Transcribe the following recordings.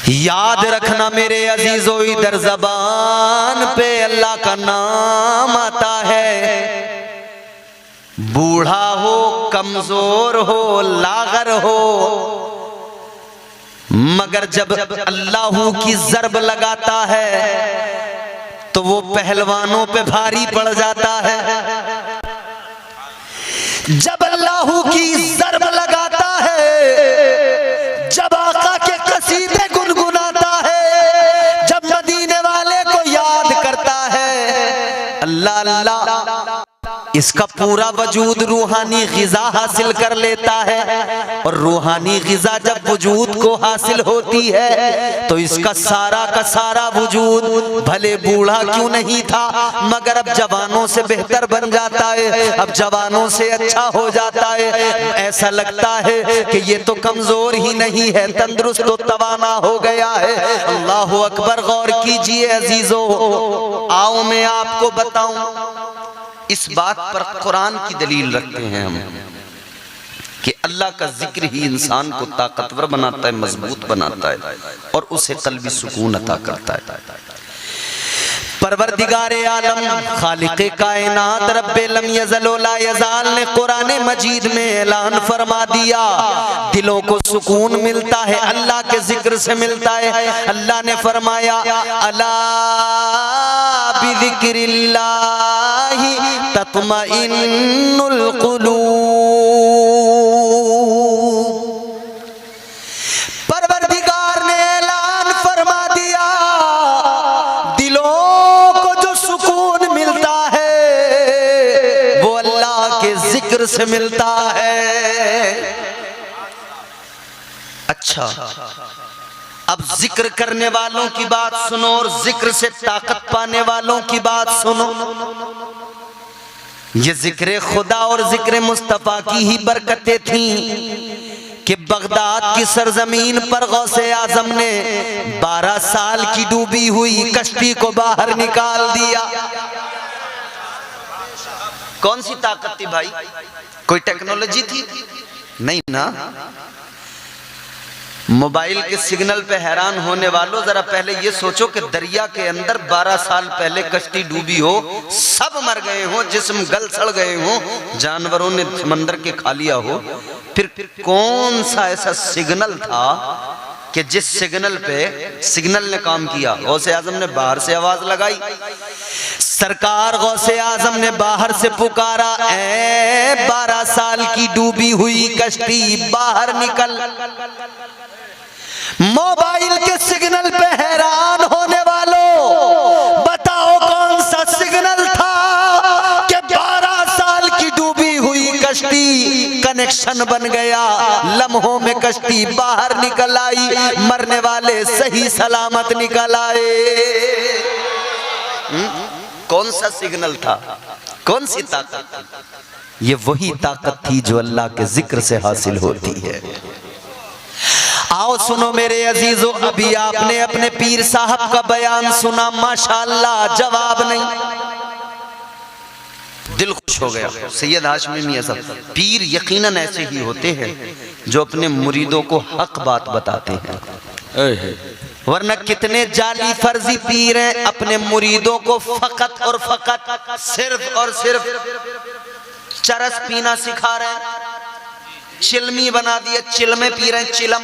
याद रखना मेरे अजीजों, इधर ज़बान पे अल्लाह का नाम आता है। बूढ़ा हो, कमजोर हो, लागर हो, मगर जब अल्लाह की ज़र्ब लगाता है तो वो पहलवानों पे भारी पड़ जाता है। जब अल्लाह की ज़र्ब लगाता है, जब आका के कसीदे गुनगुनाता है, जब मदीने वाले को याद करता है, अल्लाह अल्लाह, इसका पूरा वजूद रूहानी ग़िज़ा हासिल कर लेता है। और रूहानी ग़िज़ा जब वजूद को हासिल होती है तो इसका सारा का सारा वजूद, भले बूढ़ा क्यों नहीं था मगर अब जवानों से बेहतर बन जाता है, अब जवानों से अच्छा हो जाता है। ऐसा लगता है कि ये तो कमजोर ही नहीं है, तंदुरुस्त तो तवाना हो गया है। अल्लाह अकबर। गौर कीजिए अजीजों, आओ मैं आपको बताऊं, इस बात पर कुरान की दलील रखते हैं हम कि अल्लाह का जिक्र ही इंसान को ताकतवर बनाता है, मजबूत बनाता है और उसे कल्बी सुकून अता करता है। परवरदिगारे आलम, खालिक़े कायनात, रब्बे लम यज़ल व ला यज़ाल ने कुरान मजीद में ऐलान फरमा दिया, दिलों को सुकून मिलता है अल्लाह के जिक्र से मिलता है। अल्लाह ने फरमाया, अला बिज़िक्रिल्लाहि तत्मइन्नुल क़ुलूब। परवरदिगार ने ऐलान फरमा दिया, दिलों को जो सुकून मिलता है वो अल्लाह के जिक्र से मिलता है। अच्छा, अब जिक्र करने वालों की बात सुनो और जिक्र से ताकत पाने वालों की बात सुनो। ये जिक्र खुदा और जिक्र मुस्तफा की ही बरकतें थीं कि बगदाद की सरजमीन पर गौसे आजम ने 12 साल की डूबी हुई कश्ती को बाहर निकाल दिया। कौन सी ताकत थी भाई? कोई टेक्नोलॉजी थी? नहीं ना। मोबाइल के सिग्नल पे हैरान होने वालों, जरा पहले ये सोचो कि दरिया के अंदर 12 साल पहले कश्ती डूबी हो, सब मर गए हो, जिस्म गल सड़ गए हो, जानवरों ने समंदर के खा लिया हो, फिर कौन सा ऐसा सिग्नल था कि जिस सिग्नल पे सिग्नल ने काम किया? गौसे आजम ने बाहर से आवाज लगाई, सरकार गौसे आजम ने बाहर से पुकारा, ऐ 12 साल की डूबी हुई कश्ती बाहर निकल। मोबाइल के सिग्नल पे हैरान होने वालों, बताओ कौन सा सिग्नल था कि 12 साल की डूबी हुई कश्ती कनेक्शन बन गया, लम्हों में कश्ती बाहर निकल आई, मरने वाले सही सलामत निकल आए। कौन सा सिग्नल था? कौन सी ताकत? ये वही ताकत थी जो अल्लाह के जिक्र से हासिल होती है। आओ सुनो मेरे अजीजों, अभी आपने अपने पीर साहब का बयान सुना, माशाअल्लाह, जवाब नहीं, दिल खुश हो गया। सैयद हाशमी मियां साहब, पीर यकीनन ऐसे ही होते हैं जो अपने मुरीदों को हक बात बताते हैं, वरना कितने जाली फर्जी पीर हैं, अपने मुरीदों को फकत और फकत, सिर्फ और सिर्फ चरस पीना सिखा रहे हैं, चिलमी बना दिया, चिलमे पी रहे हैं, चिलम।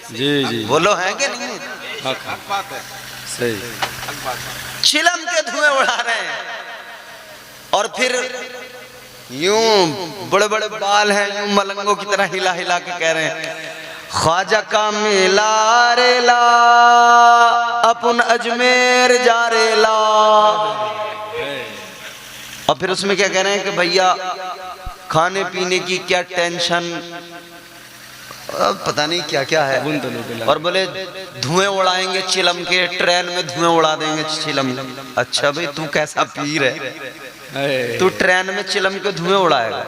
जी जी बोलो, है कि नहीं? हक बात है, सही। चिलम के धुएं उड़ा रहे हैं और फिर यूं बड़े बड़े बाल हैं, यूं मलंगों की तरह हिला हिला के कह रहे हैं, ख्वाजा का मेला रेला अपन अजमेर जा रेला। और फिर उसमें क्या कह रहे हैं कि भैया खाने पीने की क्या टेंशन, पता नहीं क्या क्या है, और बोले धुएं उड़ाएंगे चिलम के, ट्रेन में धुएं उड़ा देंगे चिलम। अच्छा भाई, तू कैसा पीर है, तू ट्रेन में चिलम के धुएं उड़ाएगा?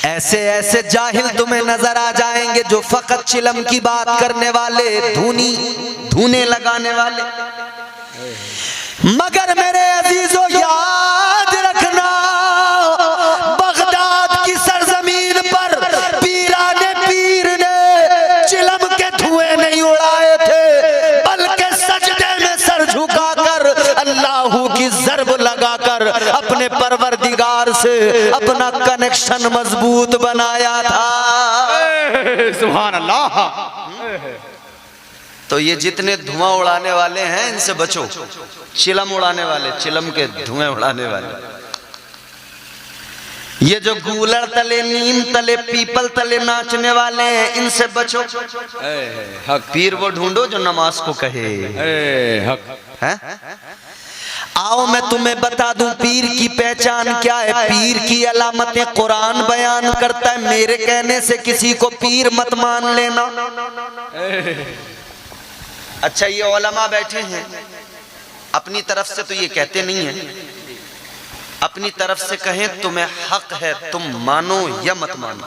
ऐसे ऐसे जाहिल तुम्हें नजर आ जाएंगे जो फकत चिलम की बात करने वाले, धूने लगाने वाले। मगर मेरे अजीजों याद रखना, बगदाद की सरजमीन पर पीराने पीर ने चिलम के धुएं नहीं उड़ाए थे, बल्कि सजदे में सर झुकाकर अल्लाह की ज़र्ब लगाकर अपने परवरदिगार से अपना कनेक्शन मजबूत बनाया था। सुभान अल्लाह। तो ये जितने धुआं उड़ाने वाले हैं इनसे बचो, चिलम उड़ाने वाले, चिलम के धुएं उड़ाने वाले, ये जो गूलर तले, नीम तले, पीपल तले नाचने वाले हैं इनसे बचो। हक पीर वो ढूंढो जो नमाज को कहे। हक है? आओ मैं तुम्हें बता दूं पीर की पहचान क्या है। पीर की अलामतें कुरान बयान करता है। मेरे कहने से किसी को पीर मत मान लेना। अच्छा ये उलमा बैठे हैं, अपनी तरफ से तो ये कहते नहीं है, अपनी तरफ से कहें तुम्हें हक है, तुम मानो या मत मानो।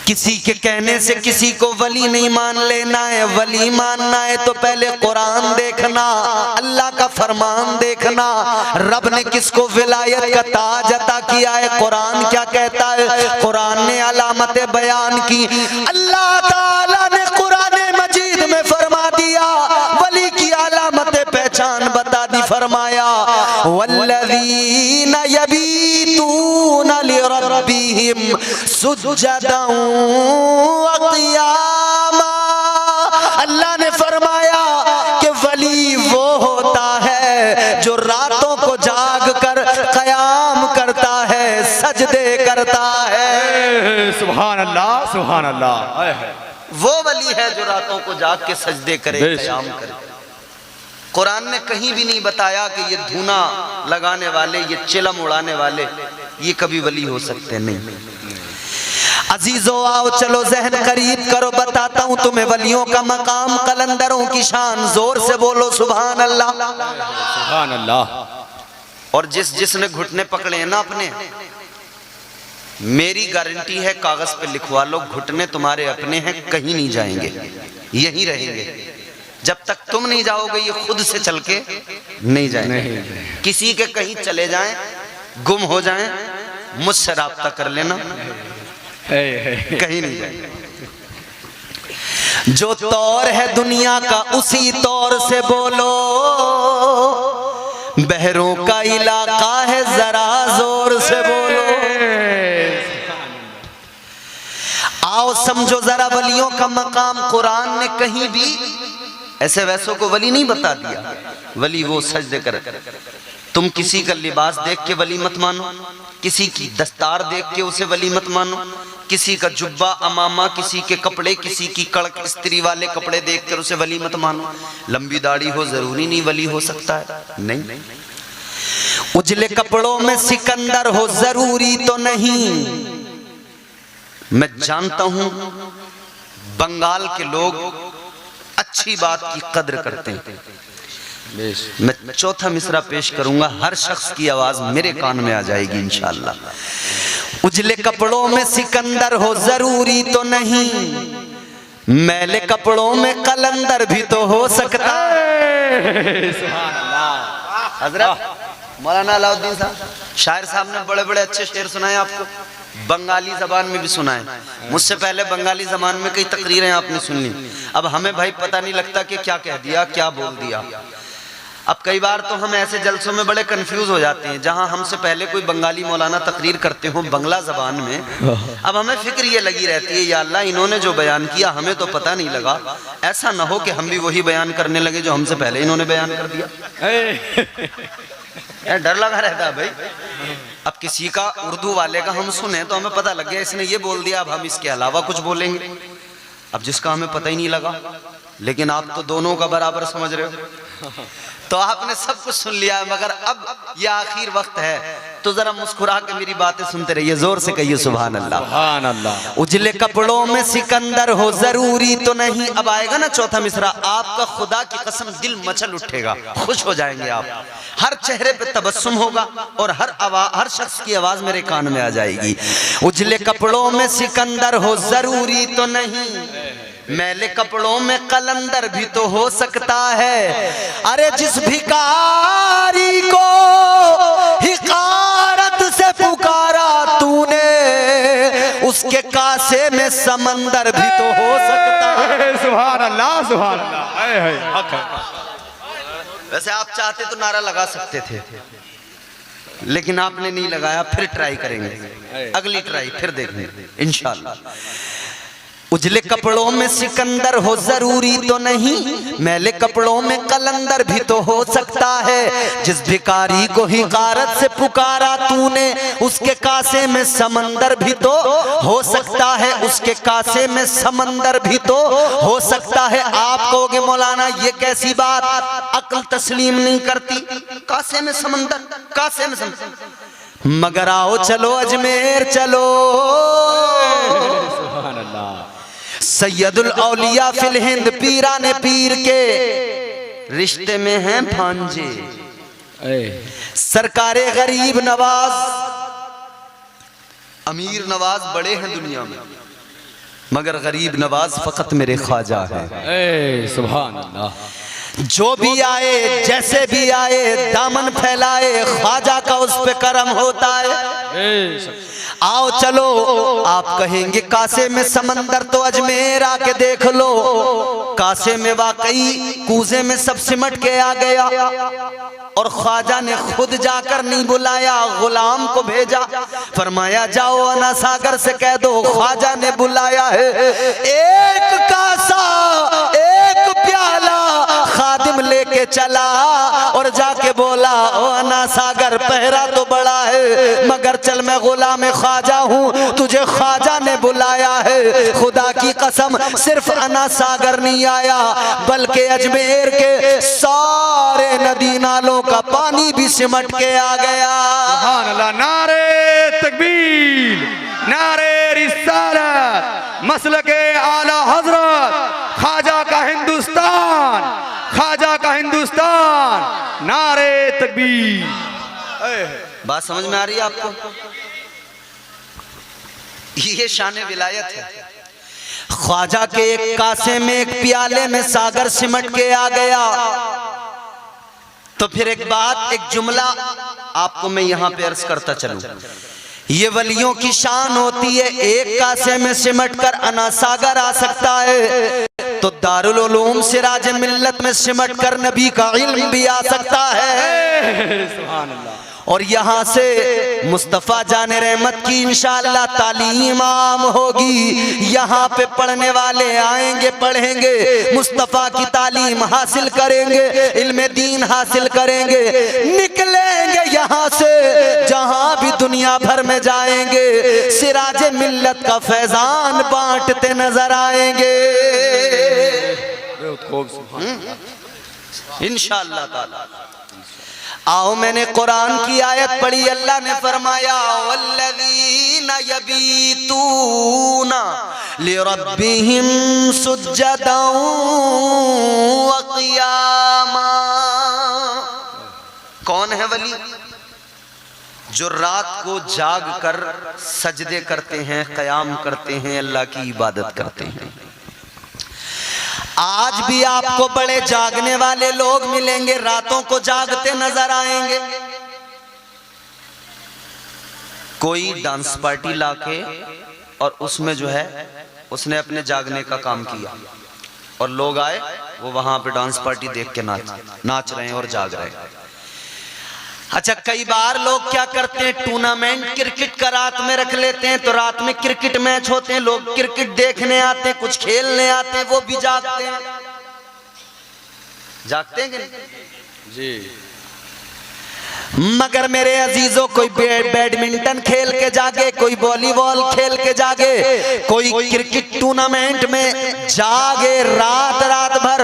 किसी के कहने से किसी को वली नहीं मान लेना है। वली मानना है तो पहले कुरान देखना, अल्लाह का फरमान देखना, रब ने किसको विलायत का ताज अता किया है, कुरान क्या कहता है। कुरान ने अलामतें बयान की। अल्लाह ताला ने कुरान मजीद में फरमा दिया, वली की अलामतें पहचान बता दी। फरमाया वल्लज़ीना यबीतूना लिरब्बिहिम सुज्जदन व क़ियामा। अल्लाह ने फरमाया कि वली वो होता है जो रातों को जाग कर क़याम करता है, सजदे करता है। सुभान अल्लाह, सुभान अल्लाह। वो वली है जो रातों को जाग के सजदे करे, क़याम करे। कुरान ने कहीं भी नहीं बताया कि ये धूना लगाने वाले, ये चिलम उड़ाने वाले ये कभी वली हो सकते नहीं। अजीजो आओ चलो जहन करीब करो, बताता हूँ तुम्हें वलियों का मकाम, कलंदरों की शान। जोर से बोलो सुभान अल्लाह, सुभान अल्लाह। और जिसने घुटने पकड़े हैं ना अपने, मेरी गारंटी है कागज पे लिखवा लो, घुटने तुम्हारे अपने हैं, कहीं नहीं जाएंगे, यहीं रहेंगे। जब तक तुम नहीं जाओगे ये खुद से चल के नहीं जाएंगे। किसी के कहीं चले जाएं, गुम हो जाएं, मुझसे राब्ता कर लेना, कहीं नहीं जाएंगे। जो तौर है दुनिया का उसी तौर से बोलो, बहरों का इलाका है जरा जोर से बोलो। आओ समझो जरा वलियों का मकाम। कुरान ने कहीं भी ऐसे वैसों को वली नहीं बता दिया। वली वो सजदे करे। तुम किसी का लिबास देख के वली मत मानो, किसी की दस्तार देख के उसे वली मत मानो, किसी का जुब्बा अमामा, किसी के कपड़े, किसी की कड़क स्त्री वाले कपड़े देखकर उसे वली मत मानो। लंबी दाढ़ी हो जरूरी नहीं वली हो सकता है, नहीं। उजले कपड़ों में सिकंदर हो जरूरी तो नहीं। मैं जानता हूं बंगाल के लोग अच्छी बात की कद्र करते हैं। मैं चौथा मिसरा पेश करूंगा, हर शख्स की आवाज मेरे कान में आ जाएगी इंशाअल्लाह। उजले कपड़ों में सिकंदर हो जरूरी तो नहीं, मैले कपड़ों में कलंदर भी तो हो सकता है। सुभान अल्लाह। हजरत मौलाना अलाउद्दीन साहब, शायर साहब ने बड़े बड़े अच्छे शेर सुनाए आपको, बंगाली जबान में भी सुनाए। मुझसे पहले बंगाली जबान में कई तकरीरें आपने सुन ली। अब हमें भाई पता नहीं लगता कि क्या कह दिया, क्या बोल दिया। अब कई बार तो हम ऐसे जलसों में बड़े कंफ्यूज हो जाते हैं, जहां हमसे पहले कोई बंगाली मौलाना तकरीर करते हो बंगला जबान में, अब हमें फिक्र ये लगी रहती है या अल्लाह इन्होंने जो बयान किया हमें तो पता नहीं लगा, ऐसा ना हो कि हम भी वही बयान करने लगे जो हमसे पहले इन्होंने बयान कर दिया। डर लगा रहता है भाई। अब किसी का उर्दू वाले का हम सुने तो हमें पता लग गया इसने ये बोल दिया, अब हम इसके अलावा कुछ बोलेंगे। अब जिसका हमें पता ही नहीं लगा, लेकिन आप तो दोनों का बराबर समझ रहे हो, तो आपने सब कुछ सुन लिया। मगर अब यह आखिर वक्त है तो जरा मुस्कुरा के मेरी बातें सुनते रहिए, जोर से कहिए सुभान अल्लाह, सुभान अल्लाह। उजले कपड़ों में सिकंदर हो जरूरी तो नहीं। अब आएगा ना चौथा मिसरा, आपका खुदा की कसम दिल मचल उठेगा, खुश हो जाएंगे आप, हर चेहरे पे तबस्सुम होगा और हर शख्स की आवाज मेरे कान में आ जाएगी। उजले कपड़ों में सिकंदर हो जरूरी तो नहीं, मैले कपड़ों में कलंदर भी तो हो सकता है। अरे जिस भिखारी को हिकारत से पुकारा तूने, उसके कासे में समंदर भी तो हो सकता है। सुभान अल्लाह, सुभान अल्लाह। आए हाय, हक है। वैसे आप चाहते तो नारा लगा सकते थे, लेकिन आपने नहीं लगाया। फिर ट्राई करेंगे, अगली ट्राई फिर देखेंगे इंशाल्लाह। उजले कपड़ों में सिकंदर हो जरूरी तो नहीं, मैले कपड़ों में कलंदर भी तो हो सकता है। जिस भिखारी को हिकारत से पुकारा तूने, उसके कासे में समंदर भी तो हो सकता है, उसके कासे में समंदर भी तो हो सकता है। आप कहोगे मौलाना ये कैसी बात, अक्ल तस्लीम नहीं करती। कासे में समंदर, कासे में समंदर, मगर आओ चलो अजमेर चलो। सुभान अल्लाह। सैयदुल औलिया फिल हिंद पीराने पीर के रिश्ते में हैं भांजे। सरकारे गरीब नवाज, अमीर नवाज बड़े हैं दुनिया में, मगर गरीब नवाज फकत मेरे ख्वाजा है। सुभान अल्लाह। जो भी आए जैसे भी आए दामन फैलाए, ख्वाजा का उस पे करम होता है। आओ चलो, आप कहेंगे कासे में समंदर, तो अजमेर आके देख लो। कासे में वाकई कूजे में सब सिमट के आ गया, और ख्वाजा ने खुद जाकर नहीं बुलाया, गुलाम को भेजा। फरमाया जाओ अना सागर से कह दो ख्वाजा ने बुलाया है। एक कासा एक प्याला खादिम लेके चला और जाके बोला ओ अना सागर, पहरा तो बड़ा है मगर चल मैं गुलाम ख्वाजा हूँ, तुझे ख्वाजा ने बुलाया है। खुदा की कसम सिर्फ अना सागर नहीं आया, बल्कि अजमेर के सारे नदी नालों का पानी भी सिमट के आ गया। सुभान अल्लाह। नारे तकबीर, नारे रिसालत, मसलके आला हजरत, ख्वाजा का हिंदुस्तान, ख्वाजा का हिंदुस्तान। नारे तकबीर। बात समझ में आ रही है आपको? ये शान विलायत है। ख्वाजा के एक कासे में एक प्याले में सागर सिमट के आ गया। तो फिर एक बात, एक जुमला आपको मैं यहां पे अर्ज करता चलूं। ये वलियों की शान होती है, एक कासे में सिमट कर अना सागर आ सकता है, तो दारुल उलूम सिराज मिल्लत में सिमट कर नबी का इल्म भी आ सकता है। सुभान अल्लाह। और यहाँ से मुस्तफ़ा जाने रहमत की इंशाअल्लाह तालीम आम होगी। यहाँ पे पढ़ने वाले आएंगे, पढ़ेंगे, मुस्तफ़ा की तालीम हासिल करेंगे, इल्म दीन हासिल करेंगे, निकलेंगे यहाँ से जहाँ भी दुनिया भर में जाएंगे, सिराज मिल्लत का फैजान बांटते नजर आएंगे इंशाअल्लाह ताला। आओ मैंने कुरान की आयत पढ़ी, अल्लाह ने फरमाया वल्लज़ीना यबीतूना लिरब्बिहिम सुज्जदन व क़ियामा। कौन है वली? जो रात को जाग कर सजदे करते हैं, क़याम करते हैं, अल्लाह की इबादत करते हैं। आज भी आपको बड़े जागने वाले लोग मिलेंगे, रातों को जागते नजर आएंगे। कोई डांस पार्टी लाके और उसमें जो है उसने अपने जागने का काम किया, और लोग आए, वो वहां पे डांस पार्टी देख के नाच रहे हैं और जाग रहे हैं। अच्छा, कई बार लोग क्या करते हैं, टूर्नामेंट क्रिकेट का रात में रख लेते हैं, तो रात में क्रिकेट मैच होते हैं, लोग क्रिकेट देखने आते हैं, कुछ खेलने आते हैं, वो भी जागते हैं। जागते हैं कि नहीं? जी। मगर मेरे अजीजों, कोई बैडमिंटन खेल के जागे, कोई वॉलीबॉल खेल के जागे, कोई क्रिकेट टूर्नामेंट में जागे रात रात भर,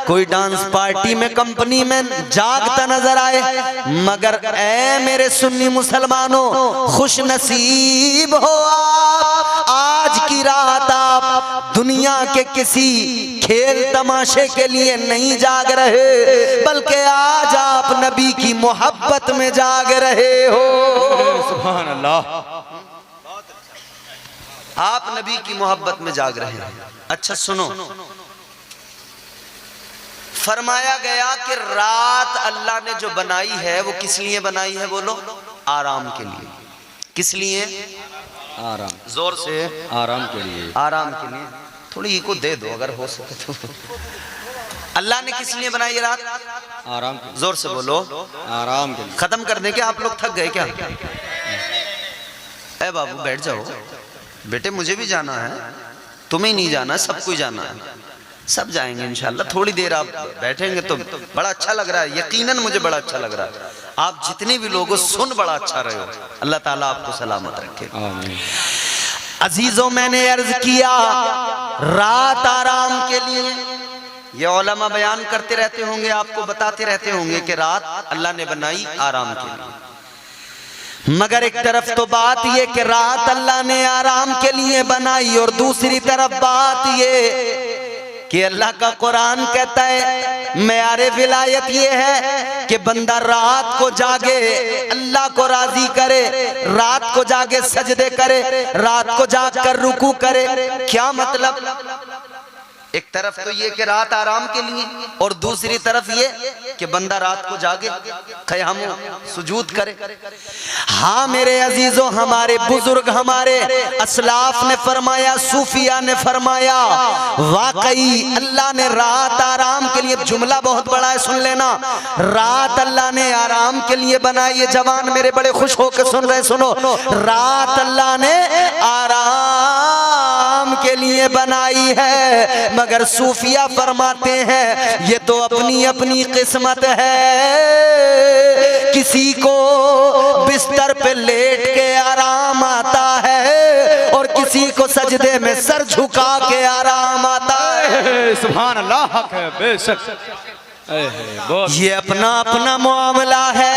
कोई डांस पार्टी में कंपनी में जागता नजर आए। मगर ऐ मेरे सुन्नी मुसलमानों, खुश नसीब हो आप, आज की रात आप दुनिया के किसी खेल तमाशे के लिए नहीं जाग रहे, बल्कि आज आप नबी की मोहब्बत में जाग रहे हो। सुभान अल्लाह। आप नबी की मोहब्बत में जाग रहे हैं। अच्छा सुनो, फरमाया गया कि रात अल्लाह ने जो बनाई है वो किस लिए बनाई है? बोलो, आराम के लिए। किस लिए? आराम, जोर से, आराम के लिए, आराम के लिए। थोड़ी को दे दो अगर हो सके तो। अल्लाह ने किस लिए बनाई ये रात? आराम के लिए, जोर से बोलो। आराम के लिए। खत्म कर दें क्या? आप लोग थक गए क्या? ए बाबू बैठ जाओ बेटे, मुझे भी जाना है, तुम्हें नहीं जाना, सबको ही जाना है, सब जाएंगे इंशाल्लाह। थोड़ी देर आप बैठेंगे तो बड़ा अच्छा लग रहा है, यकीनन मुझे बड़ा अच्छा लग रहा है। आप जितने भी लोगों सुन बड़ा अच्छा रहे हो, अल्लाह ताला आपको सलामत रखे। आमीन। अजीजों, मैंने अर्ज किया रात आराम के लिए। ये उलमा बयान करते रहते होंगे, आपको बताते रहते होंगे कि रात अल्लाह ने बनाई आराम के लिए, मगर एक तरफ तो बात ये कि रात अल्लाह ने आराम के लिए बनाई, और दूसरी तरफ बात ये कि अल्लाह का कुरान कहता है मेयारे विलायत ये है कि बंदा रात को जागे, अल्लाह को राजी करे, रात को जागे सजदे करे, रात को जाग कर रुकू करे। क्या मतलब? एक तरफ तो ये कि रात आराम के लिए, और दूसरी तरफ ये कि बंदा रात को जागे, क़याम सुजूद करे। हाँ मेरे अजीजों, हमारे बुजुर्ग, हमारे असलाफ ने फरमाया, सूफिया ने फरमाया, वाकई अल्लाह ने रात आराम के लिए, जुमला बहुत बड़ा है सुन लेना, रात अल्लाह ने आराम के लिए बनाई। ये जवान मेरे बड़े खुश होकर सुन रहे, सुनो, रात अल्लाह ने आराम के लिए बनाई है, मगर सूफिया फरमाते हैं ये तो अपनी अपनी किस्मत है। किसी को बिस्तर पे लेट के आराम आता है, और किसी को सजदे में सर झुका के आराम आता है। सुभान अल्लाह, हक है, बेशक। ये अपना अपना मामला है,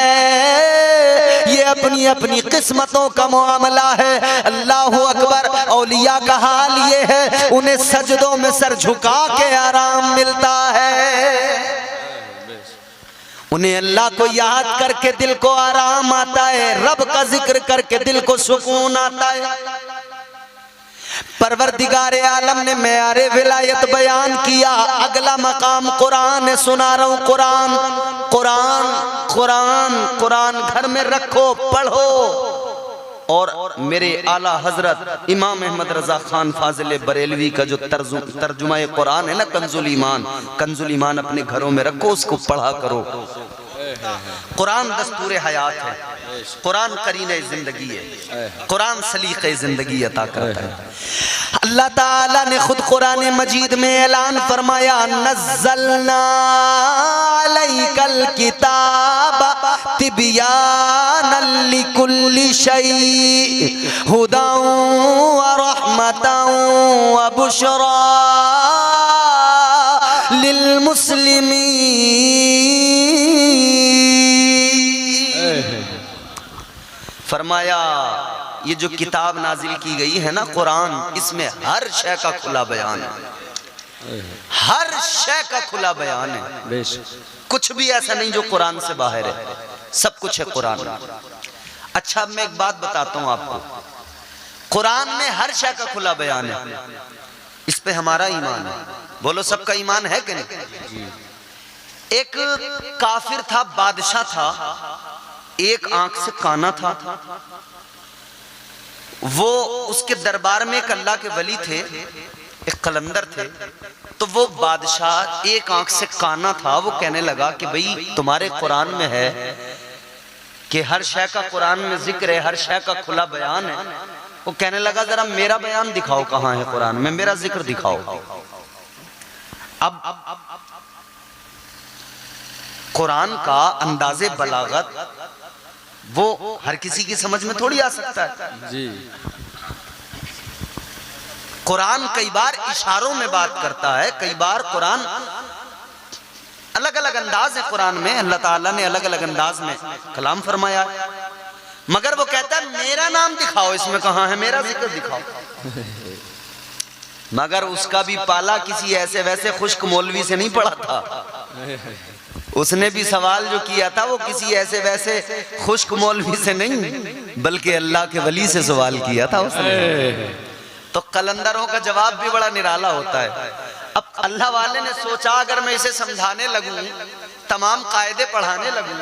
ये अपनी अपनी किस्मतों का मामला है। अल्लाह अकबर। औलिया का हाल ये है, उन्हें सजदों में सर झुका के आराम मिलता है, उन्हें अल्लाह को याद करके दिल को आराम आता है, रब का जिक्र करके दिल को सुकून आता है। परवरदिगारे आलम ने मेयारे विलायत बयान किया। अगला मकाम कुरान है, सुना रहा हूं। कुरान कुरान कुरान कुरान घर में रखो, पढ़ो। और मेरे आला हजरत इमाम अहमद रजा खान फाजिल बरेलवी का जो तर्जुमा कुरान है ना, कंजुल ईमान अपने घरों में रखो, उसको पढ़ा करो। कुरान दस्तूर हयात है, कुरान करीने जिंदगी है, कुरान सलीक़े जिंदगी अता करता है। अल्लाह ताला ने खुद कुरान मजीद में ऐलान फरमाया, नज़्ज़लना अलैकल किताब तिबयानन लिकुल्लि शै हुदन व रहमतन व बुशरा लिल मुस्लिमीन। फरमाया ये जो किताब नाजिल की गई है ना कुरान, इसमें हर शय का खुला बयान है, हर शय का खुला बयान है। कुछ भी ऐसा नहीं जो कुरान से बाहर है, सब कुछ है कुरान। अच्छा, अब मैं एक बात बताता हूं आपको, कुरान में हर शय का खुला बयान है, इस पे हमारा ईमान है। बोलो, सबका ईमान है कि नहीं? एक काफिर था, बादशाह था, एक आंख से काना था। वो उसके दरबार में एक अल्लाह के वली थे, एक कलंदर थे। तो वो बादशाह एक आंख से काना था, वो कहने लगा कि भाई तुम्हारे कुरान में है कि हर शय का कुरान में जिक्र है, हर शय का खुला बयान है। वो कहने लगा जरा मेरा बयान दिखाओ, कहाँ है कुरान में, मेरा जिक्र दिखाओ। अब कुरान का अंदाजे बलागत वो हर किसी की समझ में थोड़ी आ सकता है जी। कुरान कई बार इशारों में बात करता है, कई बार कुरान अलग अलग अंदाज है। कुरान में अल्लाह ताला ने अलग अलग अंदाज में कलाम फरमाया है, मगर वो कहता है मेरा नाम दिखाओ, इसमें कहाँ है, मेरा जिक्र दिखाओ। मगर उसका भी पाला किसी ऐसे वैसे खुश्क मौलवी से नहीं पड़ा था। उसने भी सवाल जो किया था वो किसी ऐसे वैसे खुश्क मौलवी से नहीं, बल्कि अल्लाह के वली से सवाल किया था उसने। तो कलंदरों का जवाब भी बड़ा निराला होता है। अब अल्लाह वाले ने सोचा अगर मैं इसे समझाने लगूं, तमाम कायदे पढ़ाने लगूं,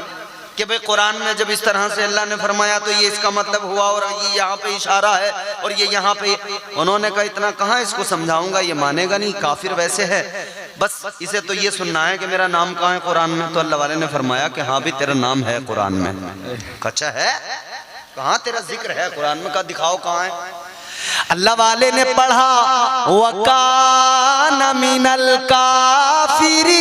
कि भाई कुरान में जब इस तरह से अल्लाह ने फरमाया तो ये इसका मतलब हुआ और ये यहाँ पे इशारा है और ये यहाँ पे। उन्होंने कहा इतना कहाँ इसको समझाऊंगा, ये मानेगा नहीं, काफिर वैसे है, बस इसे तो ये सुनना है कि मेरा नाम कहाँ है कुरान में। तो अल्लाह वाले ने फरमाया कि हाँ भी तेरा नाम है कुरान में। अच्छा है, कहाँ तेरा जिक्र है कुरान में, का दिखाओ कहाँ है। अल्लाह वाले ने पढ़ा वकाना मिनल काफिरीन,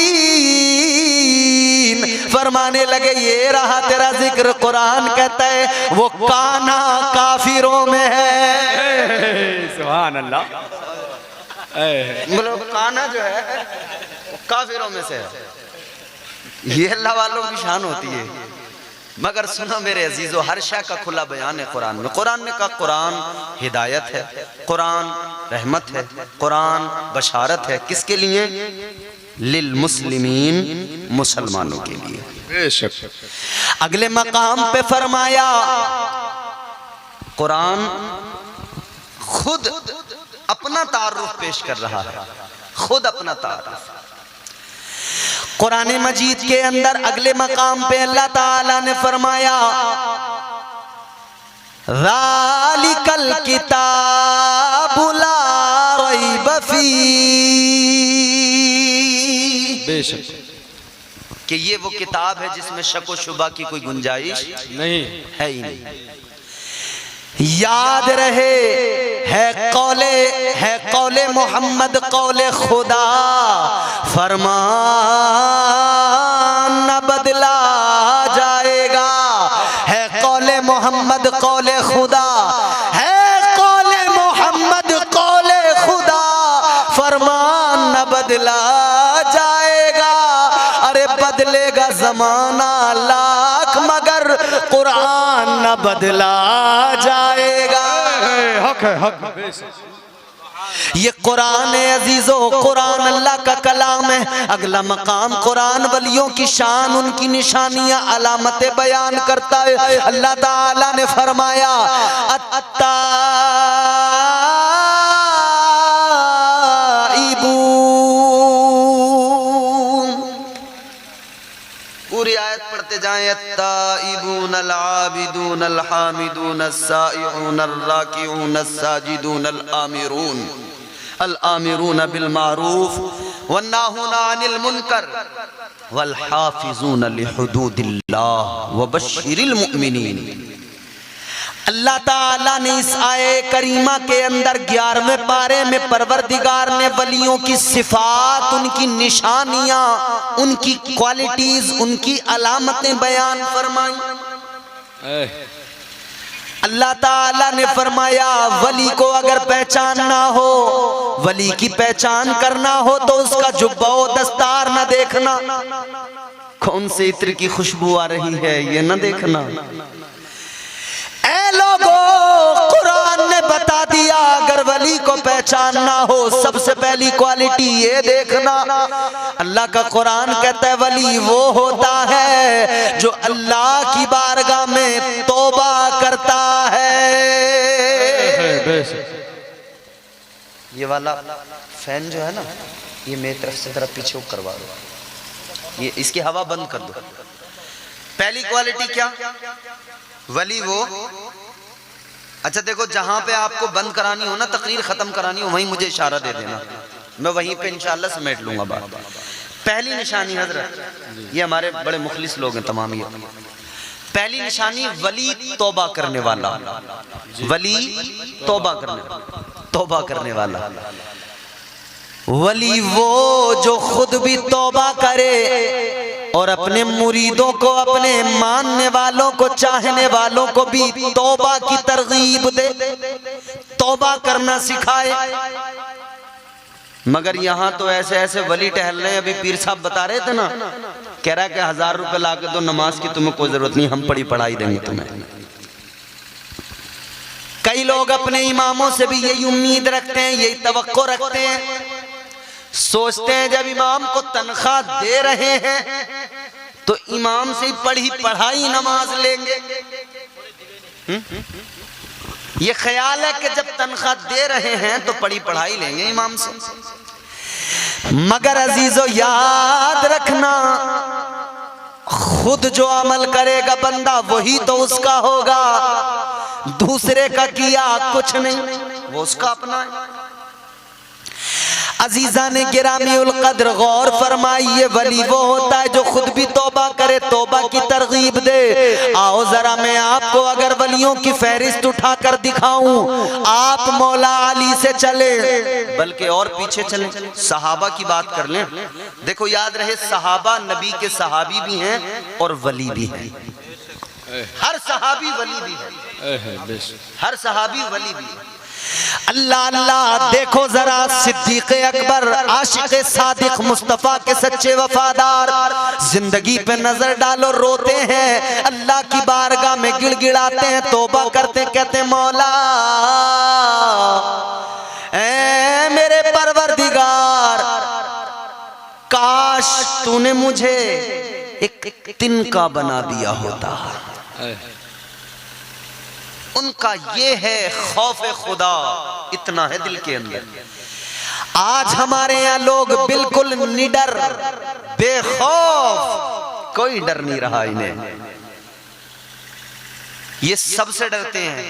फरमाने लगे ये रहा तेरा जिक्र। कुरान कहता है वो काना काफिरों में है। सुभान अल्लाह। मतलब काना जो है वो काफिरों में से है। ये अल्लाह वालों की शान होती है। मगर सुनो मेरे अजीजो, हर शय का खुला बयान है कुरान में। कुरान ने कहा कुरान हिदायत है, कुरान रहमत है, कुरान बशारत है। किसके लिए? लिल मुस्लिमीन, मुसलमानों के लिए। बेशक। अगले मकाम पे फरमाया कुरान खुद अपना तारुफ पेश कर रहा है, खुद अपना तारुफ। कुरान मजीद के अंदर अगले मकाम पे अल्लाह ताला ने फरमाया ज़ालिकल किताबु ला रैब फीह, बेशक कि ये वो किताब है जिसमें शक व शुबा की कोई गुंजाइश नहीं है ही नहीं। याद रहे है कौले मोहम्मद, कौले खुदा, फरमान न बदला जाएगा। है कौले मोहम्मद, कौले खुदा, है कौले मोहम्मद, कौले खुदा, फरमान न बदला जाएगा। अरे बदलेगा जमाना लाख मगर कुरान न बदला जाएगा। हक है, हक है। बेशक। ये कुरान है अजीजों, कुरान अल्लाह का कलाम है। अगला मकाम कुरान वलियों की शान, उनकी निशानियां, अलामतें बयान करता है। अल्लाह ताला ने फरमाया अत्ताइबून, पूरी आयत पढ़ते जाएं। अत्ताइबून अल आबिदून अल हामिदून अस्साइऊन अल राकिऊन अस्साजिदून अल आमिरून बिल मारूफ वन्नाहूना अनिल मुनकर वल हाफिजून लिहुदूदिल्लाह व बश्शिरिल मुमिनीन। अल्लाह ताला ने इस आये करीमा के अंदर 11वें पारे में परवरदिगार ने वलियों की सिफात, उनकी निशानियां, उनकी क्वालिटीज, उनकी अलामतें बयान फरमाई। अल्लाह ताला ने फरमाया वली को अगर पहचानना हो, वली की पहचान करना हो तो उसका जुब्बा व दस्तार न देखना, कौन से इत्र की खुशबू आ रही है ये न देखना। ऐ लोगों, कुरान ने बता दिया अगर वली को पहचानना हो सबसे पहली क्वालिटी ये देखना। अल्लाह का कुरान कहता है वली वो होता है जो अल्लाह की बारगाह में तौबा करता है। ये वाला फैन जो है ना, ये मेरी तरफ से जरा पीछे करवा दो, ये इसकी हवा बंद कर दो। पहली क्वालिटी क्या? वली वो, अच्छा देखो जहां पे आपको बंद करानी हो ना, तकरीर खत्म करानी हो, वहीं मुझे इशारा दे देना, मैं वहीं पे इंशाल्लाह समेट लूंगा बात। पहली निशानी हजरत, ये हमारे बड़े मुखलिस लोग हैं तमाम, ये पहली निशानी वली तौबा करने वाला, वली तौबा करने वाला। वली वो जो खुद भी तौबा करे और अपने मुरीदों को, अपने मानने वालों को, चाहने वालों को भी तौबा की तरगीब दे, तौबा करना सिखाए। मगर यहाँ तो ऐसे ऐसे वली टहल रहे हैं। अभी पीर साहब बता रहे थे ना, कह रहा है कि 1000 रुपए ला के दो, नमाज की तुम्हें कोई जरूरत नहीं, हम पढ़ाई देंगे तुम्हें। कई लोग अपने इमामों से भी यही उम्मीद रखते हैं, यही तवक्को रखते हैं, सोचते हैं जब इमाम को तनख्वाह दे रहे हैं तो इमाम से पढ़ाई नमाज लेंगे। ये ख्याल है कि जब तनख्वाह दे रहे हैं तो पढ़ाई लेंगे इमाम से। मगर अजीजों याद रखना, खुद जो अमल करेगा बंदा वही तो उसका होगा, दूसरे का किया कुछ नहीं, वो उसका अपना है। अजीजा ने गिरामी उल कद्र गौर फरमाई, ये वली वो होता है जो खुद भी तौबा करे, तौबा की तरगीब दे। आओ जरा मैं आपको अगर वलियों की फहरिस्त उठा कर दिखाऊं, आप मौला अली से चले, बल्कि और पीछे चले, सहाबा की बात कर लें। देखो याद रहे, सहाबा नबी के सहाबी भी हैं और वली भी हैं। हर सहाबी वली भी है, हर सहाबी वली भी है। अल्लाह अल्लाह, देखो जरा सिद्दीक अकबर, आशिक सादिक, मुस्तफा के सच्चे वफादार, जिंदगी पे नजर डालो, रोते हैं, अल्लाह की बारगाह में गिड़गिड़ाते हैं, तौबा करते, कहते मौला ऐ मेरे परवरदिगार, काश तूने मुझे एक तिनका बना दिया होता। उनका ये है खौफ खुदा, इतना है दिल के अंदर। आज हमारे यहाँ लोग बिल्कुल निडर, बेखौफ, कोई डर नहीं रहा इन्हें। ये सबसे डरते हैं।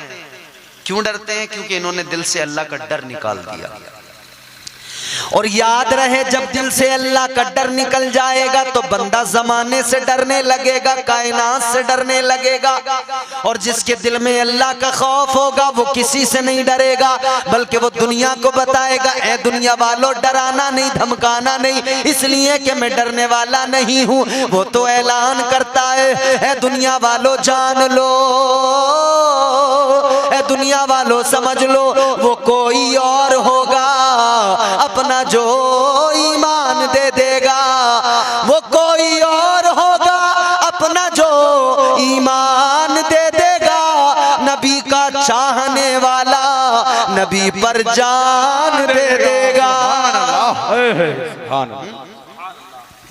क्यों डरते हैं? क्योंकि इन्होंने दिल से अल्लाह का डर निकाल दिया। और याद रहे, जब दिल से अल्लाह का डर निकल जाएगा तो बंदा जमाने से डरने लगेगा, कायनात से डरने लगेगा। और जिसके दिल में अल्लाह का खौफ होगा वो किसी से नहीं डरेगा, बल्कि वो दुनिया को बताएगा, ए दुनिया वालों डराना नहीं, धमकाना नहीं, इसलिए कि मैं डरने वाला नहीं हूं। वो तो ऐलान करता है, ए दुनिया वालों जान लो, ए दुनिया वालों समझ लो, वो कोई और होगा, अपना जो ईमान दे देगा, वो कोई और होगा, अपना जो ईमान दे देगा। नबी का चाहने वाला नबी पर जान दे देगा।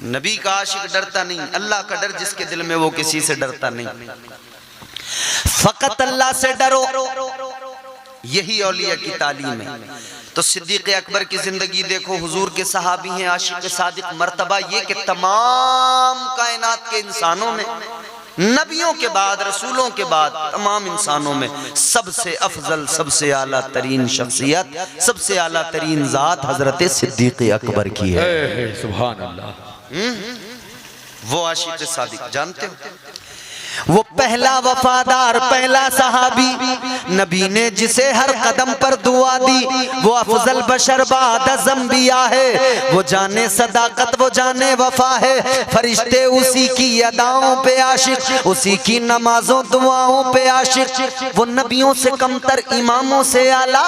नबी का आशिक डरता नहीं, अल्लाह का डर जिसके दिल में, वो किसी से डरता नहीं। फकत अल्लाह से डरो, यही औलिया की तालीम है। तो सिद्दीक अकबर की जिंदगी देखो, हुजूर के सहाबी हैं, आशिक सादिक, मर्तबा ये कि तमाम कायनात के इंसानों में, नबियों के बाद, रसूलों के बाद, तमाम इंसानों में सबसे अफजल, सबसे आला तरीन शख्सियत, सबसे आला तरीन जात हजरत सिद्दीक अकबर की है। सुभान अल्लाह। वो आशिक सादिक जानते हो, वो पहला वफादार, पहला सहाबी, नबी ने जिसे हर कदम पर दुआ दी, वो अफजल बशर बाद ज़ंबिया है। वो जाने सदाकत, वो जाने वफा है। फरिश्ते उसी की अदाओं पे आशिक, उसी की नमाजों दुआओं पे आशिक। वो नबियों से कमतर, इमामों से आला,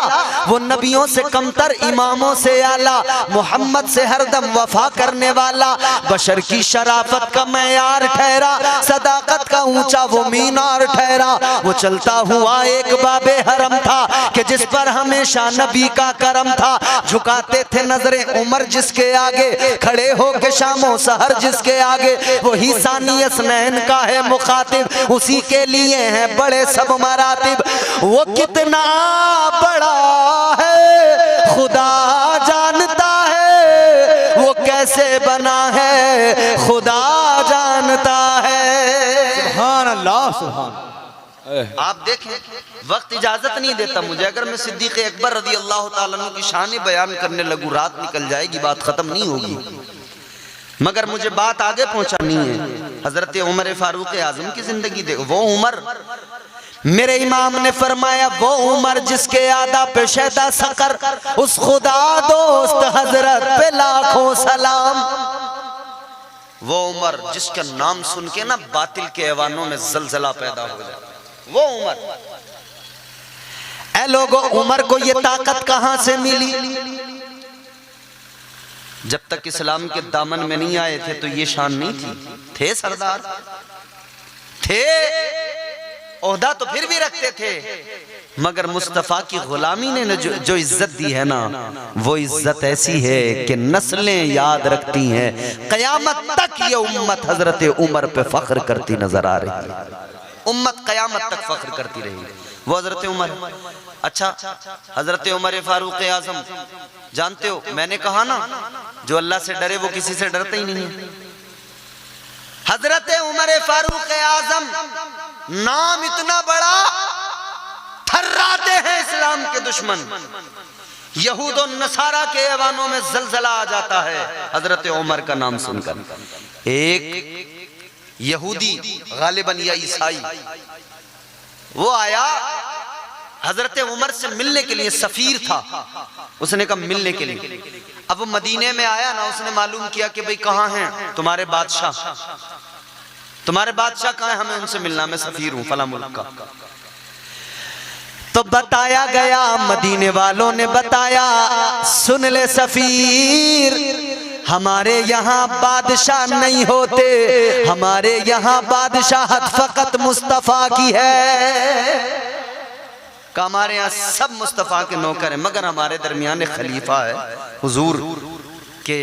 वो नबियों से कमतर, इमामों से आला, मोहम्मद से हरदम वफा करने वाला, बशर की शराफत का मैयार ठहरा, सदाकत का ऊंचा वो मीनार ठहरा। वो चलता हुआ एक बाबे हरम था कि जिस पर हमेशा नबी का करम था। झुकाते थे नजरें उमर जिसके आगे, खड़े हो के शामो सहर जिसके आगे, वही सानी असनैन का है मुखातिब, उसी के लिए है बड़े सब मरातिब। वो कितना बड़ा है खुदा जानता है, वो कैसे बना है खुदा जानता है। सुभान अल्लाह, सुभान। आप देखें, वक्त इजाजत नहीं देता मुझे, अगर मैं सिद्दीक अकबर रज़ी अल्लाह ताला अन्हु की शान बयान करने लगूं, रात निकल जाएगी, बात खत्म नहीं होगी। मगर मुझे बात आगे पहुंचानी है। हजरत उमर फारूक आजम की जिंदगी देखो। वो उमर, मेरे इमाम ने फरमाया, वो उमर जिसके आदा पे शैदा सकर, उस खुदा दोस्त हजरत पे लाखों सलाम। वो उमर जिसका नाम सुन के ना बातिल के ऐवानों में जलजला पैदा हो जाए, वो उमर। ऐ लोगों, उमर को ये ताकत कहां से मिली? जब तक इस्लाम के दामन में नहीं आए थे तो ये शान नहीं थी। थे सरदार, थे, ओहदा तो फिर भी रखते थे, मगर मुस्तफा की गुलामी ने जो इज्जत दी है ना, वो इज्जत ऐसी है कि नस्लें याद रखती हैं। कयामत तक ये उम्मत हजरत उमर पे फख्र करती नजर आ रही है। उम्मत कयामत तक फख्र करती रही, वो हजरत उमर। अच्छा, हजरत उमर फारूक आजम जानते हो, मैंने कहा ना, जो अल्लाह से डरे वो किसी से डरता ही नहीं है। हजरत उमर फारूक आजम नाम इतना बड़ा, थर्राते हैं इस्लाम के दुश्मन। यहूद और नसारा के ऐवानों में जलजला आ जाता है हजरत उमर का नाम सुनकर। एक यहूदी गालिबन या ईसाई वो आया हजरत उमर से मिलने के लिए, सफीर था, उसने कहा मिलने के लिए। अब वो मदीने में आया ना, उसने मालूम किया कि भाई कहाँ हैं तुम्हारे बादशाह, तुम्हारे बादशाह कहाँ हैं, हमें उनसे मिलना, मैं सफीर हूं फला मुल्क का। तो बताया गया, मदीने वालों ने बताया, सुन ले सफीर, हमारे यहाँ बादशाह नहीं होते, हमारे यहाँ बादशाहत फकत मुस्तफा की है। हमारे यहाँ सब मुस्तफा के नौकर हैं, मगर हमारे दरमियान एक खलीफा है हुजूर के,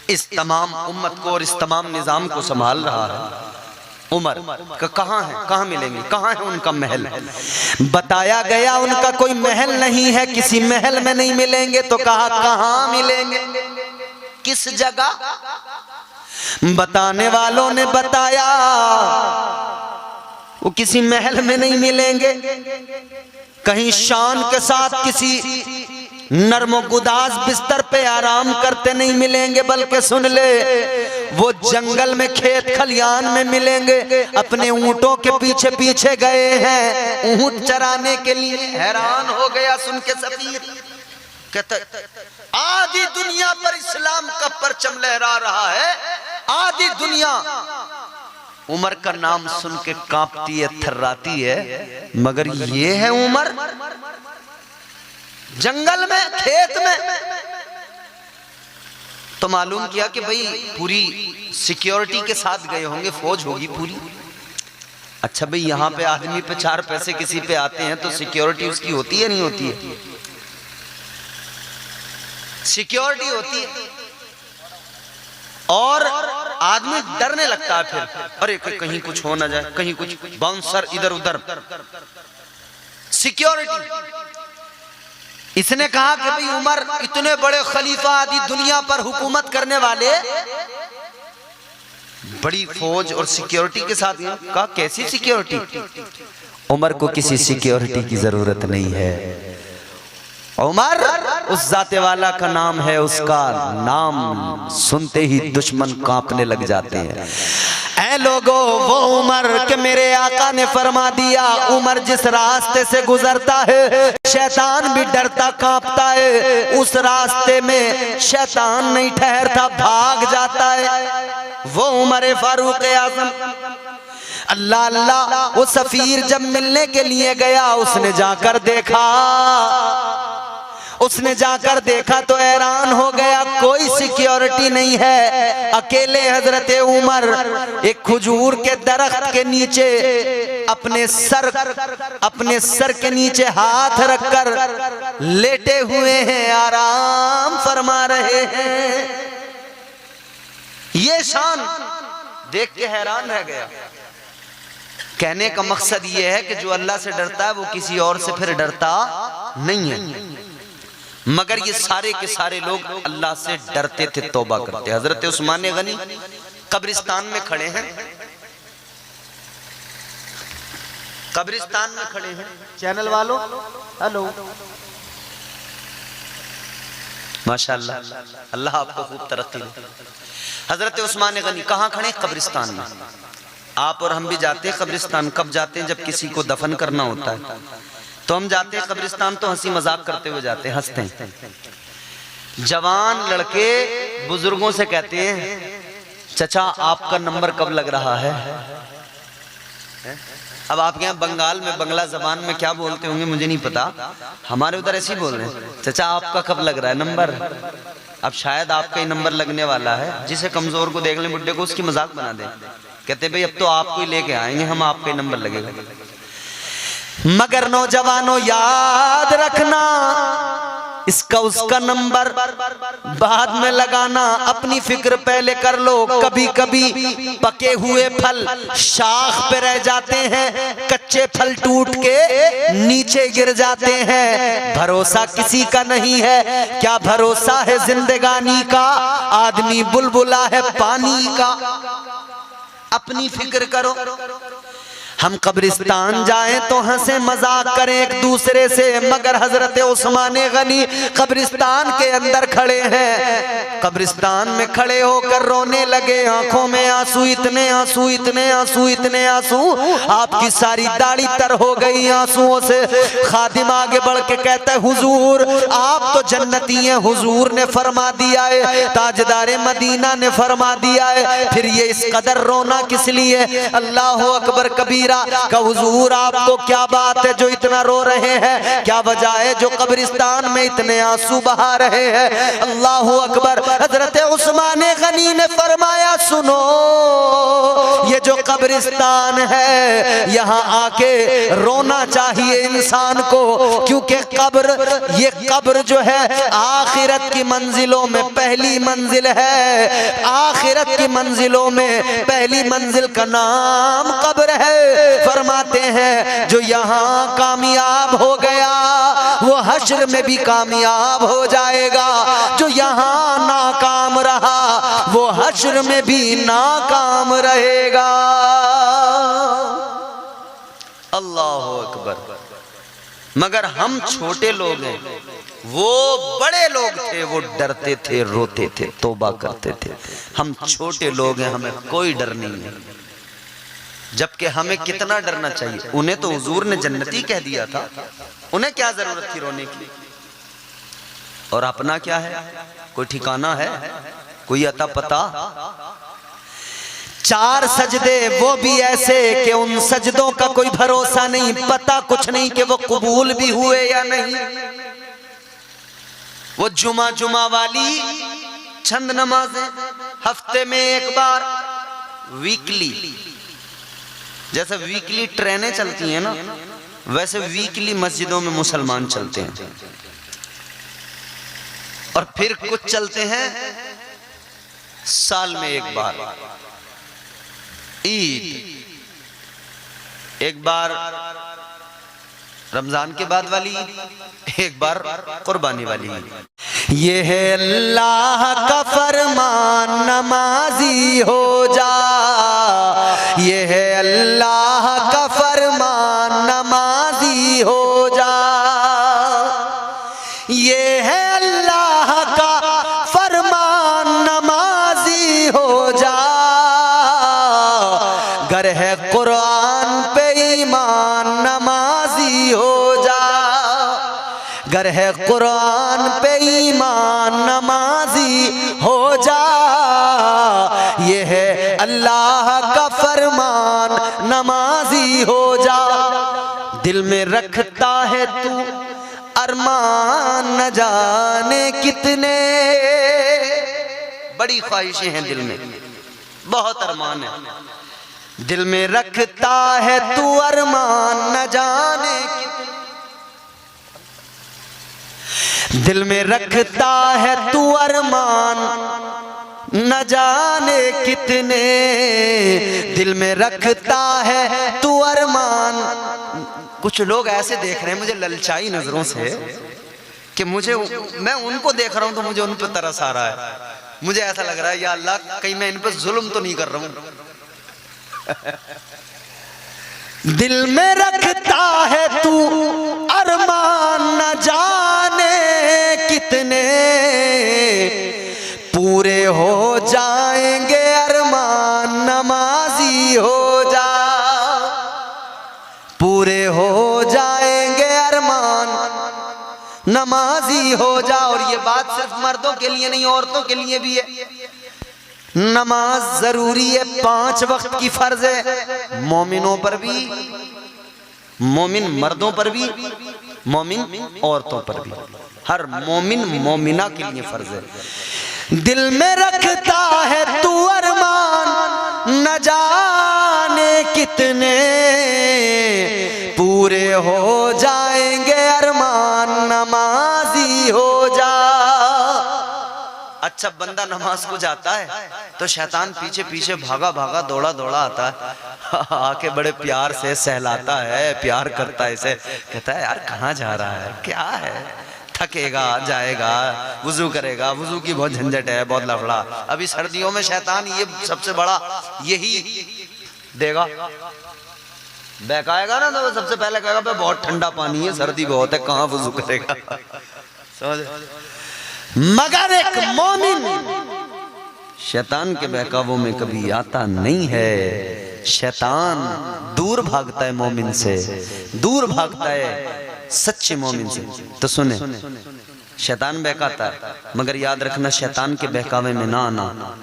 इस तमाम उम्मत को और इस तमाम निजाम को संभाल रहा है। उमर का कहाँ है, कहाँ मिलेंगे, कहाँ है उनका महल। बताया गया उनका कोई महल नहीं है, किसी महल में नहीं मिलेंगे। तो कहा कहाँ मिलेंगे, किस जगह। बताने वालों ने बताया वो किसी महल में नहीं मिलेंगे, कहीं शान के साथ किसी नर्मो गुदाज बिस्तर पे आराम करते नहीं मिलेंगे, बल्कि सुन ले वो जंगल में खेत खलियान में मिलेंगे। अपने ऊंटों के पीछे पीछे गए हैं ऊंट चराने के लिए। हैरान हो गया सुन के सफीर, कहते आधी दुनिया पर इस्लाम का परचम लहरा रहा है, आधी दुनिया उमर का नाम सुन के कांपती है, थर्राती है, मगर ये है उमर जंगल में खेत में। तो मालूम किया कि भाई पूरी सिक्योरिटी के साथ गए होंगे, फौज होगी पूरी। अच्छा भाई यहाँ पे आदमी पे 4 पैसे किसी पे आते हैं तो सिक्योरिटी उसकी होती है नहीं होती है, सिक्योरिटी होती है। और आदमी डरने लगता है फिर, अरे कहीं कुछ हो ना जाए, कहीं कुछ बाउंसर इधर उधर, सिक्योरिटी। इसने कहा कि भाई उमर इतने बड़े खलीफा आदि दुनिया पर हुकूमत करने वाले, बड़ी फौज और सिक्योरिटी के साथ। कहा कैसी सिक्योरिटी, उमर को किसी सिक्योरिटी की जरूरत नहीं है। उमर उस जाते वाला का नाम है, उसका नाम सुनते ही दुश्मन कांपने लग जाते हैं। ऐ लोगो वो उमर के मेरे आका ने फरमा दिया, उमर जिस रास्ते से गुजरता है शैतान भी डरता कांपता है, उस रास्ते में शैतान नहीं ठहरता, भाग जाता है। वो उमर फारूक आजम। अल्लाह अल्लाह, वो सफीर जब मिलने के लिए गया, उसने जाकर देखा तो हैरान हो गया, कोई सिक्योरिटी नहीं है। अकेले हजरत उमर एक खजूर के दरख्त के नीचे अपने सर के नीचे हाथ रखकर लेटे हुए हैं, आराम फरमा रहे हैं। ये शान देख के हैरान रह गया। कहने का मकसद ये है कि जो अल्लाह से डरता है वो किसी और से फिर डरता नहीं है। मगर ये सारे के सारे लोग अल्लाह से डरते थे, तौबा करते। हजरत उस्मान गनी कब्रिस्तान में खड़े हैं, कब्रिस्तान में खड़े हैं। चैनल वालों हेलो, माशाअल्लाह, अल्लाह आपको खूब तरक्की दे। हजरत उस्मान गनी कहाँ खड़े, कब्रिस्तान में। आप और हम भी जाते हैं कब्रिस्तान, कब जाते हैं जब किसी को दफन करना होता है तो हम जाते हैं कब्रिस्तान, तो हंसी मजाक करते हुए जाते हैं, हंसते हैं। जवान लड़के बुजुर्गों से कहते हैं चचा आपका नंबर कब लग रहा है। अब आपके यहाँ बंगाल में बंगला जबान में क्या बोलते होंगे मुझे नहीं पता, हमारे उधर ऐसे ही बोल रहे हैं, चचा आपका कब लग रहा है नंबर। अब शायद आपका ही नंबर लगने वाला है। जिसे कमजोर को देख लें, बुड्ढे को, उसकी मजाक बना दे, कहते भाई अब तो आपको ही लेके आएंगे हम, आपका ही नंबर लगेगा। मगर नौजवानों याद रखना, इसका उसका नंबर बाद में लगाना, अपनी फिक्र पहले कर लो। कभी कभी पके हुए फल शाख पे रह जाते हैं, कच्चे फल टूट के नीचे गिर जाते हैं। भरोसा किसी का नहीं है, क्या भरोसा है जिंदगानी का, आदमी बुलबुला है पानी का। अपनी फिक्र करो। हम कब्रिस्तान जाएं तो हंसे मजाक करें एक दूसरे से, मगर हजरत उस्मान गनी कब्रिस्तान के अंदर खड़े हैं, कब्रिस्तान में खड़े होकर रोने लगे, आंखों में आंसू, इतने आंसू, इतने आंसू, इतने आंसू, आपकी सारी दाढ़ी तर हो गई आंसुओं से। खादिम आगे बढ़ के कहता है, हुजूर आप तो जन्नती हैं, हुजूर ने फरमा दिया है, ताजदारे मदीना ने फरमा दिया है, फिर ये इस कदर रोना किस लिए? अल्लाह अकबर कबीरा का हुजूर आपको क्या बात है जो इतना रो रहे हैं, क्या वजह है जो कब्रिस्तान में इतने आंसू बहा रहे हैं? अल्लाह अकबर। हजरत उस्मान गनी ने फरमाया, सुनो ये जो कब्रिस्तान है यहाँ आके रोना चाहिए इंसान को, क्योंकि कब्र, ये कब्र जो है आखिरत की मंजिलों में पहली मंजिल है, आखिरत की मंजिलों में पहली मंजिल का नाम कब्र है। फरमाते हैं जो यहाँ कामयाब हो गया वो हश्र में भी कामयाब हो जाएगा, जो यहाँ नाकाम रहा वो हश्र में भी नाकाम रहेगा। अल्लाह अकबर। मगर हम छोटे लोग हैं, वो बड़े लोग थे, वो डरते थे, रोते थे, तौबा करते थे। हम छोटे लोग हैं, हमें कोई डर नहीं है, जबकि हमें कितना डरना चाहिए। उन्हें तो हुजूर ने जन्नती कह दिया था, उन्हें क्या जरूरत थी रोने की? और अपना क्या है? कोई ठिकाना है? कोई अता पता? 4 सजदे वो भी ऐसे कि उन सजदों का कोई भरोसा नहीं, पता कुछ नहीं कि वो कबूल भी हुए या नहीं। वो जुमा वाली चंद नमाजें हफ्ते में एक बार, वीकली, जैसे वीकली ट्रेनें चलती हैं ना, वैसे वीकली मस्जिदों में मुसलमान चलते हैं। और फिर कुछ चलते हैं साल में एक बार, ईद, एक बार रमजान के बाद वाली, एक बार कुर्बानी वाली। ये है अल्लाह का फरमान, नमाजी हो जा, ये है अल्लाह का फरमान, नमाजी हो जा, ये है अल्लाह का फरमान, नमाजी हो जा। गर है कुरान पे ईमान, नमाजी हो जा, गर है कुरान पे ईमान, नमाजी हो जा, ये है अल्लाह का फरमान, नमाजी हो जा। दिल में रखता है तू अरमान न जाने कितने, बड़ी ख्वाहिशें हैं दिल में, बहुत अरमान है, दिल में रखता है तू अरमान न जाने कितने, दिल में रखता है तू अरमान न जाने कितने, दिल में रखता है तू अरमान। कुछ लोग ऐसे देख रहे हैं मुझे ललचाई नजरों से कि मुझे, मैं उनको देख रहा हूं तो मुझे उन पर तरस आ रहा है, मुझे ऐसा लग रहा है या अल्लाह कहीं मैं इन पर जुल्म तो नहीं कर रहा हूं। दिल में रखता है तू अरमान न जाने कितने, पूरे हो जाएंगे अरमान, नमाजी हो जा, पूरे हो जाएंगे अरमान, नमाजी हो जा। और ये बात सिर्फ मर्दों के लिए नहीं, औरतों के लिए भी है। नमाज जरूरी है, 5 वक्त की फर्ज है, मोमिनों पर भी, मोमिन मर्दों पर भी, मोमिन औरतों पर भी, हर मोमिन मोमिना के लिए फर्ज है। दिल में रखता है तू अरमान न जाने कितने, पूरे हो जाएंगे अरमान, नमाजी हो जा। अच्छा बंदा नमाज को जाता है तो शैतान पीछे पीछे भागा भागा दौड़ा दौड़ा आता है, आके बड़े प्यार से सहलाता है, प्यार करता है, इसे कहता है यार कहाँ जा रहा है, क्या है, थकेगा, जाएगा, वुजू करेगा, वुजू की बहुत झंझट है, बहुत लफड़ा। अभी सर्दियों में शैतान ये सबसे बड़ा यही देगा, बहकाएगा ना तो वो सबसे पहले कहेगा भाई बहुत ठंडा पानी है, सर्दी बहुत है, कहाँ वुजू करेगा। समझ? मगर एक मोमिन शैतान के बहकावों में कभी आता नहीं है। शैतान दूर भागता है मोमिन से, दूर भागता है सच्चे मोमिन से। तो सुने, शैतान बहकाता है, मगर याद रखना शैतान के बहकावे में ना आना।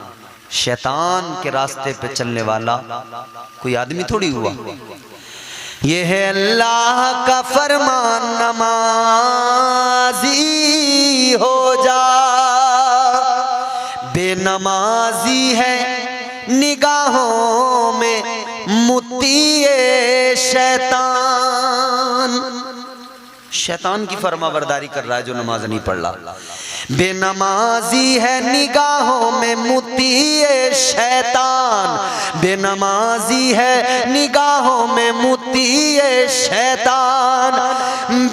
शैतान के रास्ते पे चलने वाला कोई आदमी थोड़ी हुआ। ये है अल्लाह का फरमान, नमाजी हो जा, बेनमाजी है निगाहों में मुत्तिए शैतान। शैतान की फरमाबरदारी कर रहा है जो नमाज नहीं पढ़ रहा। बेनमाजी है निगाहों में मुत्तिए शैतान, बेनमाजी है निगाहों में मुत्तिए शैतान,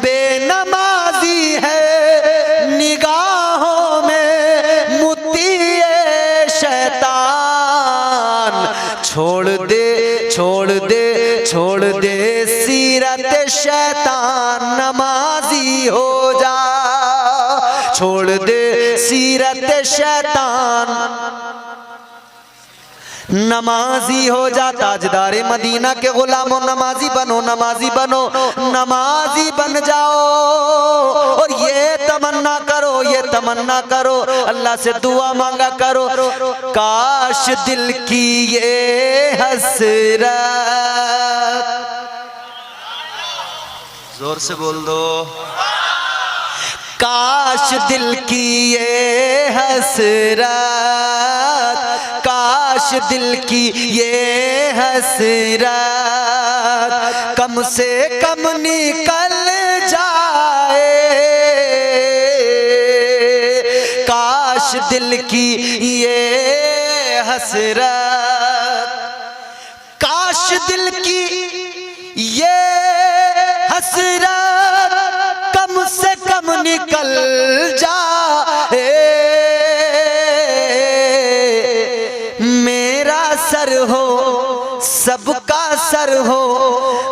बेनमाजी है निगाहों में मुत्तिए शैतान। छोड़ दे छोड़ दे छोड़ दे सीरत शैतान, नमाजी हो जा, छोड़ दे सीरत शैतान, नमाजी हो जा। ताजदारे मदीना के गुलामों नमाजी बनो, नमाजी बनो, नमाजी बन जाओ। और ये तमन्ना करो, ये तमन्ना करो, अल्लाह से दुआ मांगा करो, काश दिल की ये हसरत, जोर से बोल दो, काश दिल की ये हसरत, काश दिल की ये हसरत कम से कम निकल जाए, काश दिल की ये हसरत, काश दिल की ये हसरत कम से कम निकल जाए। मेरा सर हो सबका सर हो,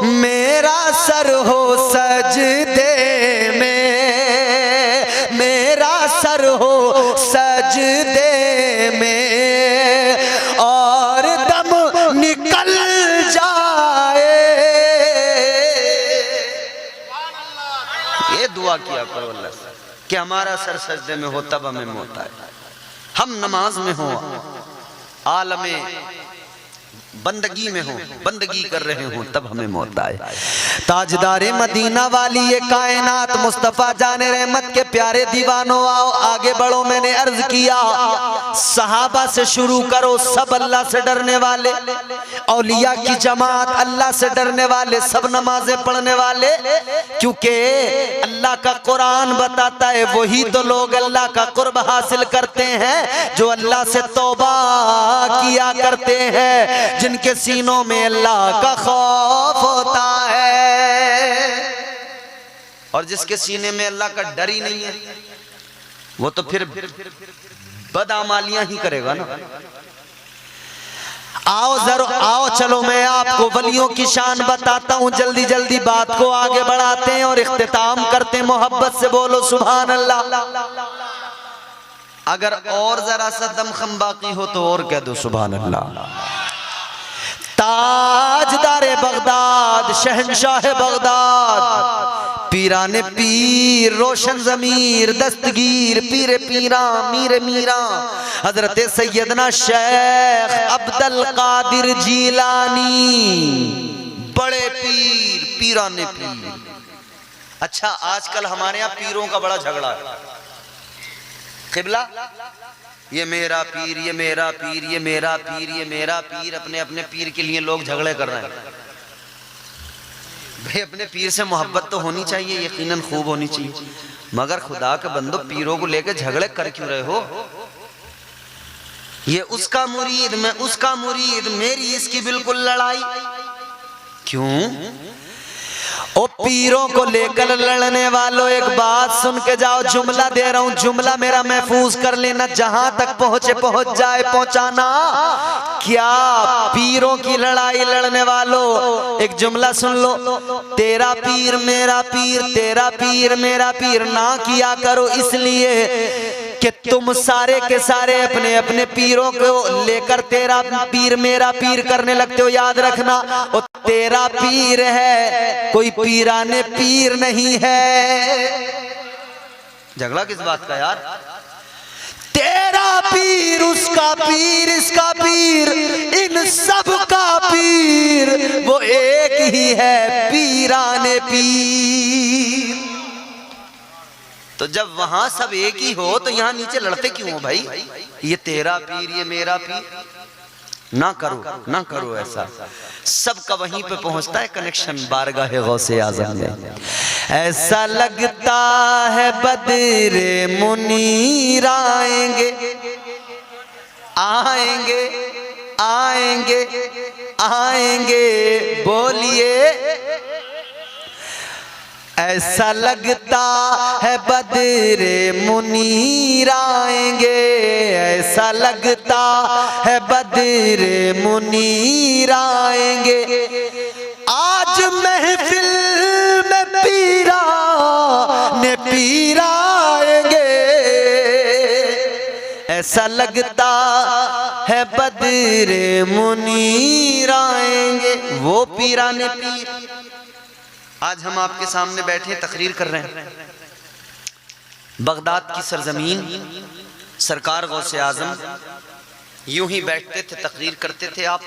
मेरा सर हो सजदे में, मेरा सर हो सजदे में, और दम निकल जाए। ये दुआ किया करो अल्लाह से कि हमारा सर सजदे में हो तब हमें मौत आए, हम नमाज में हो, आलमे बंदगी में हो, बंदगी कर रहे हो, तब हमें मौत आए। ताजदारे मदीना वाली ये कायनात मुस्तफा जाने रहमत के प्यारे दीवानों, आओ आगे बढ़ो। मैंने अर्ज किया सहाबा से शुरू करो, सब अल्लाह से डरने वाले, औलिया की जमात अल्लाह से डरने वाले, सब नमाजें पढ़ने वाले, क्योंकि अल्लाह का कुरान बताता है वही तो लोग अल्लाह का कुर्ब हासिल करते हैं जो अल्लाह से तौबा किया करते हैं, जिनके सीनों में अल्लाह का खौफ होता है। और जिसके सीने में अल्लाह का डर ही नहीं है वो तो फिर बदआमालियां ही करेगा ना। आओ जरूर आओ, चलो मैं आपको वलियों की शान बताता हूँ। जल्दी जल्दी बात को आगे बढ़ाते हैं और इख्तिताम करते हैं। मोहब्बत से बोलो सुभान अल्लाह। अगर और जरा सा दमखम बाकी हो तो और कह दो सुभान अल्लाह। ताजदारे बगदाद, शहंशाह बगदाद, पीराने पीर, रोशन जमीर, दस्तगीर, पीरे पीरा, मीरे मीरा, हजरत सैयदना शेख अब्दुल कादिर जीलानी, बड़े पीर, पीराने पीर। अच्छा, आजकल हमारे यहाँ पीरों का बड़ा झगड़ा है। क़िबला, ये मेरा पीर, ये मेरा पीर, ये मेरा पीर, ये मेरा पीर। अपने अपने पीर के लिए लोग झगड़े कर रहे हैं। भाई अपने पीर से मोहब्बत तो होनी चाहिए, यकीनन खूब होनी चाहिए, मगर खुदा के बंदो पीरों को लेकर झगड़े कर क्यों रहे हो? ये उसका मुरीद, मैं उसका मुरीद, मेरी इसकी बिल्कुल लड़ाई क्यों? ओ पीरों को लेकर लड़ने वालों, एक बात सुन के जाओ, जुमला दे रहा हूं, जुमला मेरा महफूज कर लेना, जहां तक पहुंचे पहुंच जाए पहुंचाना। क्या पीरों की लड़ाई लड़ने वालों, एक जुमला सुन लो, तेरा पीर मेरा पीर, तेरा पीर मेरा पीर ना किया करो, इसलिए कि तुम सारे के सारे अपने अपने पीरों को लेकर तेरा पीर मेरा पीर करने लगते हो। याद रखना, वो तेरा पीर है, कोई पीराने पीर नहीं है। झगड़ा किस बात का यार? तेरा पीर, उसका पीर, इसका पीर, इन सब का पीर वो एक ही है, पीराने पीर। तो जब वहां सब एक ही हो तो यहां नीचे लड़ते क्यों हो भाई? ये तेरा पीर, ये मेरा पीर, ना करो ना करो ऐसा। सबका वहीं पे पहुंचता है कनेक्शन बारगाह गौसे आज़म में। ऐसा लगता है बदरे मुनीर आएंगे, आएंगे आएंगे आएंगे, बोलिए। ऐसा लगता है बदरे मुनीर आएंगे, ऐसा लगता है बदरे मुनीर आएंगे, आज महफिल में पीरा ने पीरा आएंगे। ऐसा लगता है बदरे मुनीर आएंगे, वो पीरा ने पीर। आज हम आपके सामने बैठे तकरीर कर रहे हैं, बगदाद की सरजमीन, सरकार गौसे आजम यूं ही बैठते थे, तकरीर करते थे। आप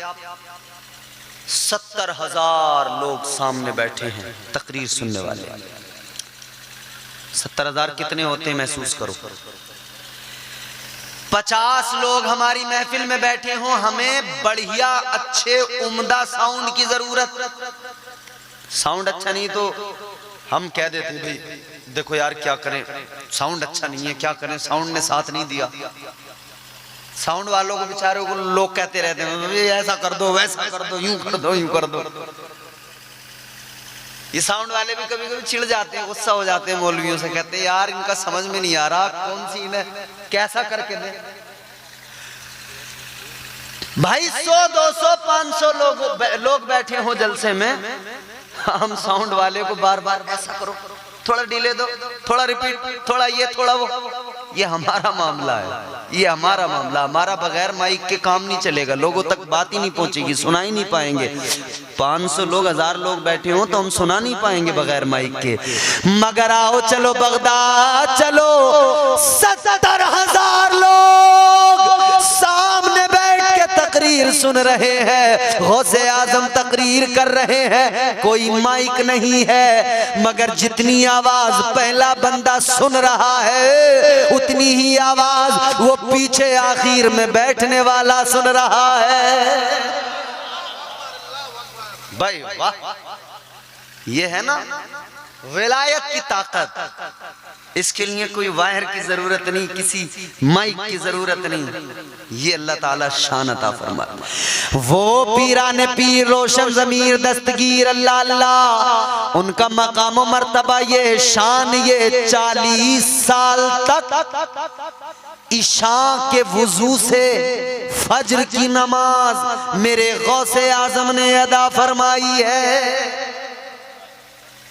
70,000 लोग सामने बैठे हैं तकरीर सुनने वाले। 70,000 कितने होते हैं महसूस करो। 50 लोग हमारी महफिल में बैठे हों, हमें बढ़िया अच्छे उम्दा साउंड की जरूरत। साउंड अच्छा नहीं तो हम कह देते भाई देखो यार क्या करें, साउंड अच्छा नहीं है, क्या करें, साउंड ने साथ नहीं दिया। साउंड वालों को बेचारों को लोग कहते रहते हैं ऐसा कर दो, वैसा कर दो, यूं कर दो, यूं कर दो। ये साउंड वाले भी कभी कभी चिढ़ जाते हैं, गुस्सा हो जाते हैं मौलवियों से, कहते हैं यार इनका समझ में नहीं आ रहा कौन सी इन्हें कैसा करके दे। भाई 100, 200, 500 लोग बैठे हो जलसे में, हम साउंड वाले को बार बार ऐसा करो, थोड़ा डिले दो, थोड़ा रिपीट, थोड़ा ये थोड़ा वो। ये हमारा मामला है, ये हमारा मामला। हमारा बगैर माइक के काम नहीं चलेगा, लोगों तक बात ही नहीं पहुंचेगी, सुना ही नहीं पाएंगे। 500 लोग 1000 लोग बैठे हो तो हम सुना नहीं पाएंगे बगैर माइक के। मगर आओ चलो बगदाद चलो, 70,000 लोग सामने बैठ के तकरीर सुन रहे हैं, गौसे आजम तकरीर कर रहे हैं, कोई माइक नहीं है, मगर जितनी आवाज पहला बंदा सुन रहा है उतनी ही आवाज वो पीछे आखिर में बैठने वाला सुन रहा है। भाई वाह, ये है ना विलायत की ताकत। इसके लिए कोई वायर की जरूरत नहीं, किसी माइक की जरूरत नहीं, ये अल्लाह ताला शान अता फरमाता। वो पीराने पीर रोशन ज़मीर दस्तगीर अल्लाह अल्लाह, उनका मकाम मर्तबा ये शान, ये 40 साल तक इशा के वुजू से फज्र की नमाज मेरे गौसे आजम ने अदा फरमाई है।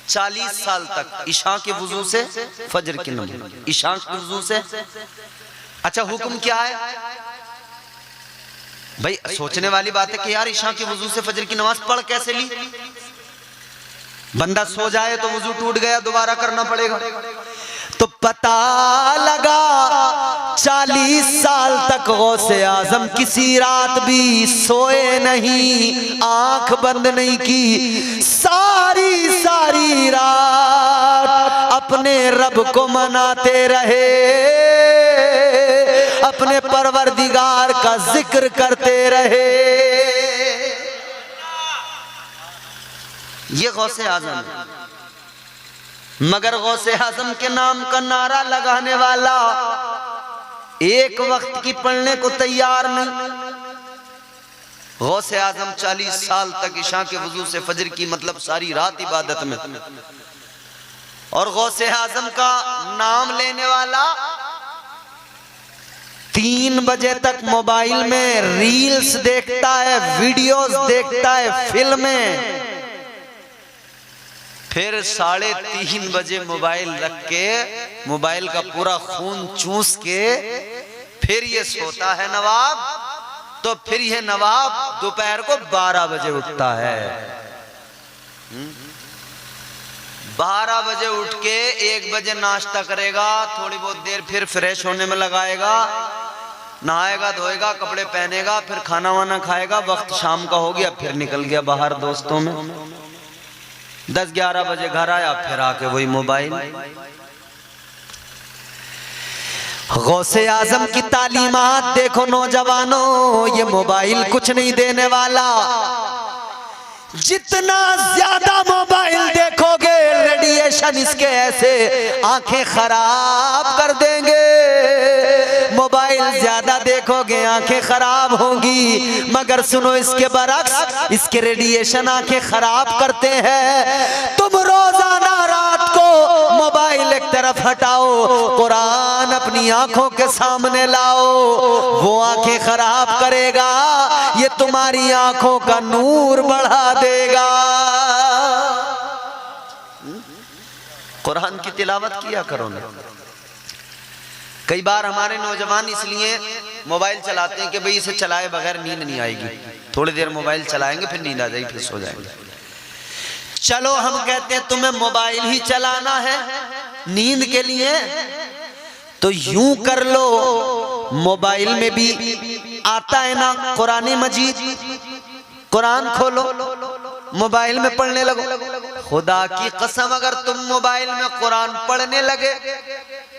40 साल तक इशा के वुजू से फज्र की नमाज, इशा के वुजू से। अच्छा हुक्म क्या है भाई? सोचने वाली बात है कि यार इशा के वुजू से फज्र की नमाज पढ़ कैसे ली? बंदा सो जाए तो वुजू टूट गया, दोबारा करना पड़ेगा। तो पता लगा 40 साल तक गौसे आजम किसी रात भी सोए नहीं, आंख बंद नहीं की, सारी सारी रात अपने रब को मनाते रहे, अपने परवरदिगार का जिक्र करते रहे। ये गौसे आजम है। मगर गौसे आजम के नाम का नारा लगाने वाला एक वक्त की पढ़ने को तैयार नहीं। गौसे आजम 40 साल तक इशा के वजू से फजर की मतलब सारी रात इबादत में। और गौसे आजम का नाम लेने वाला 3 बजे तक मोबाइल में रील्स देखता है, वीडियोस देखता है, फिल्में। फिर 3:30 बजे मोबाइल रख के, मोबाइल का पूरा खून चूस के फिर ये सोता है नवाब। तो फिर ये नवाब दोपहर को 12 बजे उठता है। 12 बजे उठ के 1 बजे नाश्ता करेगा, थोड़ी बहुत देर फिर फ्रेश होने में लगाएगा, नहाएगा धोएगा, कपड़े पहनेगा, फिर खाना वाना खाएगा। वक्त शाम का हो गया, फिर निकल गया बाहर दोस्तों में। 10-11 बजे घर आया, फिर आके वही मोबाइल। गौसे आजम की तालीमात देखो नौजवानों, ये मोबाइल कुछ नहीं देने वाला। जितना ज्यादा मोबाइल देखोगे रेडिएशन इसके ऐसे आंखें खराब कर देंगे। मोबाइल ज्यादा देखोगे आंखें खराब होंगी, मगर सुनो इसके बरक्स इसके रेडिएशन आंखें खराब करते हैं। तुम रोजाना रात को मोबाइल एक तरफ हटाओ, कुरान अपनी आंखों के सामने लाओ, वो आंखें खराब करेगा, ये तुम्हारी आंखों का नूर बढ़ा देगा। कुरान की तिलावत किया करो ना। कई बार हमारे नौजवान इसलिए मोबाइल चलाते हैं कि भाई इसे चलाए बगैर नींद नहीं आएगी, थोड़ी देर मोबाइल चलाएंगे फिर नींद आ जाएगी, फिर सो जाएंगे। चलो हम कहते हैं तुम्हें मोबाइल ही चलाना है नींद के लिए, तो यूं कर लो, मोबाइल में भी आता है ना कुरान मजीद, कुरान खोलो मोबाइल में पढ़ने लगो। खुदा की कसम अगर तुम मोबाइल में कुरान पढ़ने लगे,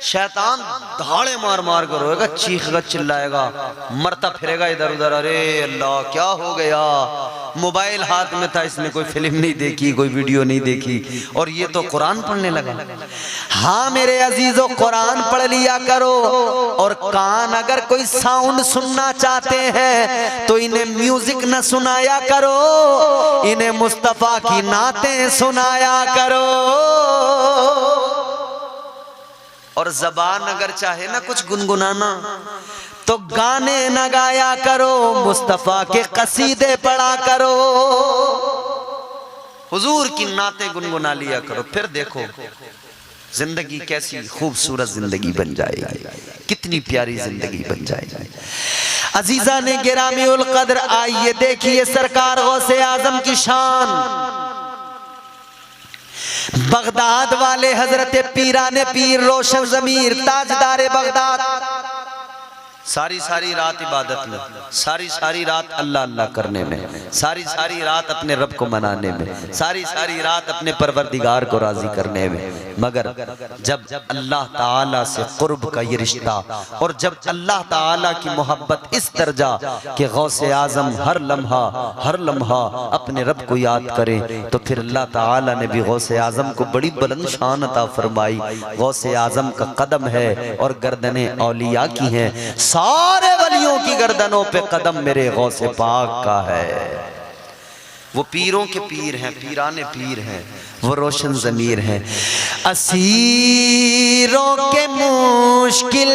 शैतान धाड़े मार मार कर रोएगा, चीखेगा, चिल्लाएगा, मरता फिरेगा इधर उधर। अरे अल्लाह क्या हो गया, मोबाइल हाथ में था, इसने कोई फिल्म नहीं देखी, कोई वीडियो नहीं देखी, और ये तो कुरान पढ़ने लगा। हाँ मेरे अजीजों, कुरान पढ़ लिया करो। और कान अगर कोई साउंड सुनना चाहते हैं तो इन्हें म्यूजिक न सुनाया करो, इन्हें मुस्तफा की नातें सुनाया करो। और जबान अगर चाहे ना कुछ गुनगुनाना तो गाने न गाया करो, मुस्तफा के कसीदे पढ़ा करो, हुजूर की नातें गुनगुना लिया करो। फिर देखो जिंदगी कैसी खूबसूरत जिंदगी बन जाएगी, कितनी प्यारी जिंदगी बन जाएगी। अजीजा ने गिरामी उल कद्र, आइए देखिए सरकार गौसे आजम की शान। बगदाद वाले हजरत पीराने पीर रोशन ज़मीर ताजदारे बगदाद सारी सारी रात इबादत में, सारी सारी रात अल्लाह अल्लाह करने में, सारी सारी रात अपने रब को मनाने में, सारी सारी रात अपने परवरदिगार को राजी करने में। मगर जब अल्लाह ताला से कुर्ब का ये रिश्ता, और जब अल्लाह ताला की मोहब्बत इस दर्जा कि गौसे आजम हर लम्हा अपने रब को याद करे, तो फिर अल्लाह ताला ने भी गौसे आजम को बड़ी बुलंद शान अता फरमाई। गौसे आजम का कदम है और गर्दने औलिया की हैं, सारे वलियों की गर्दनों पे कदम मेरे गौसे पाक का है। वो पीरों के पीर हैं, पीराने पीर हैं, वो रोशन ज़मीर हैं। असीरों के मुश्किल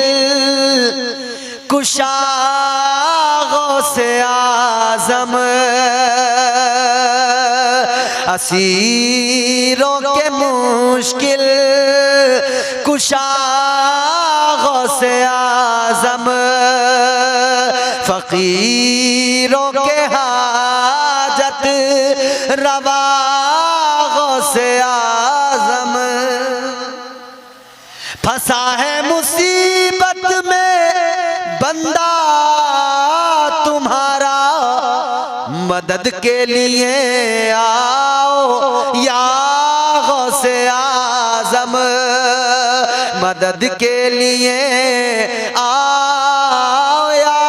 कुशा गौसे आज़म, असीरों के मुश्किल कुशा गौसे आज़म, फकीरों के हाजत रवा गौसे आज़म। फंसा है मुसीबत में बंदा तुम्हारा, मदद के लिए आओ या गौसे आज़म, मदद के लिए आओ या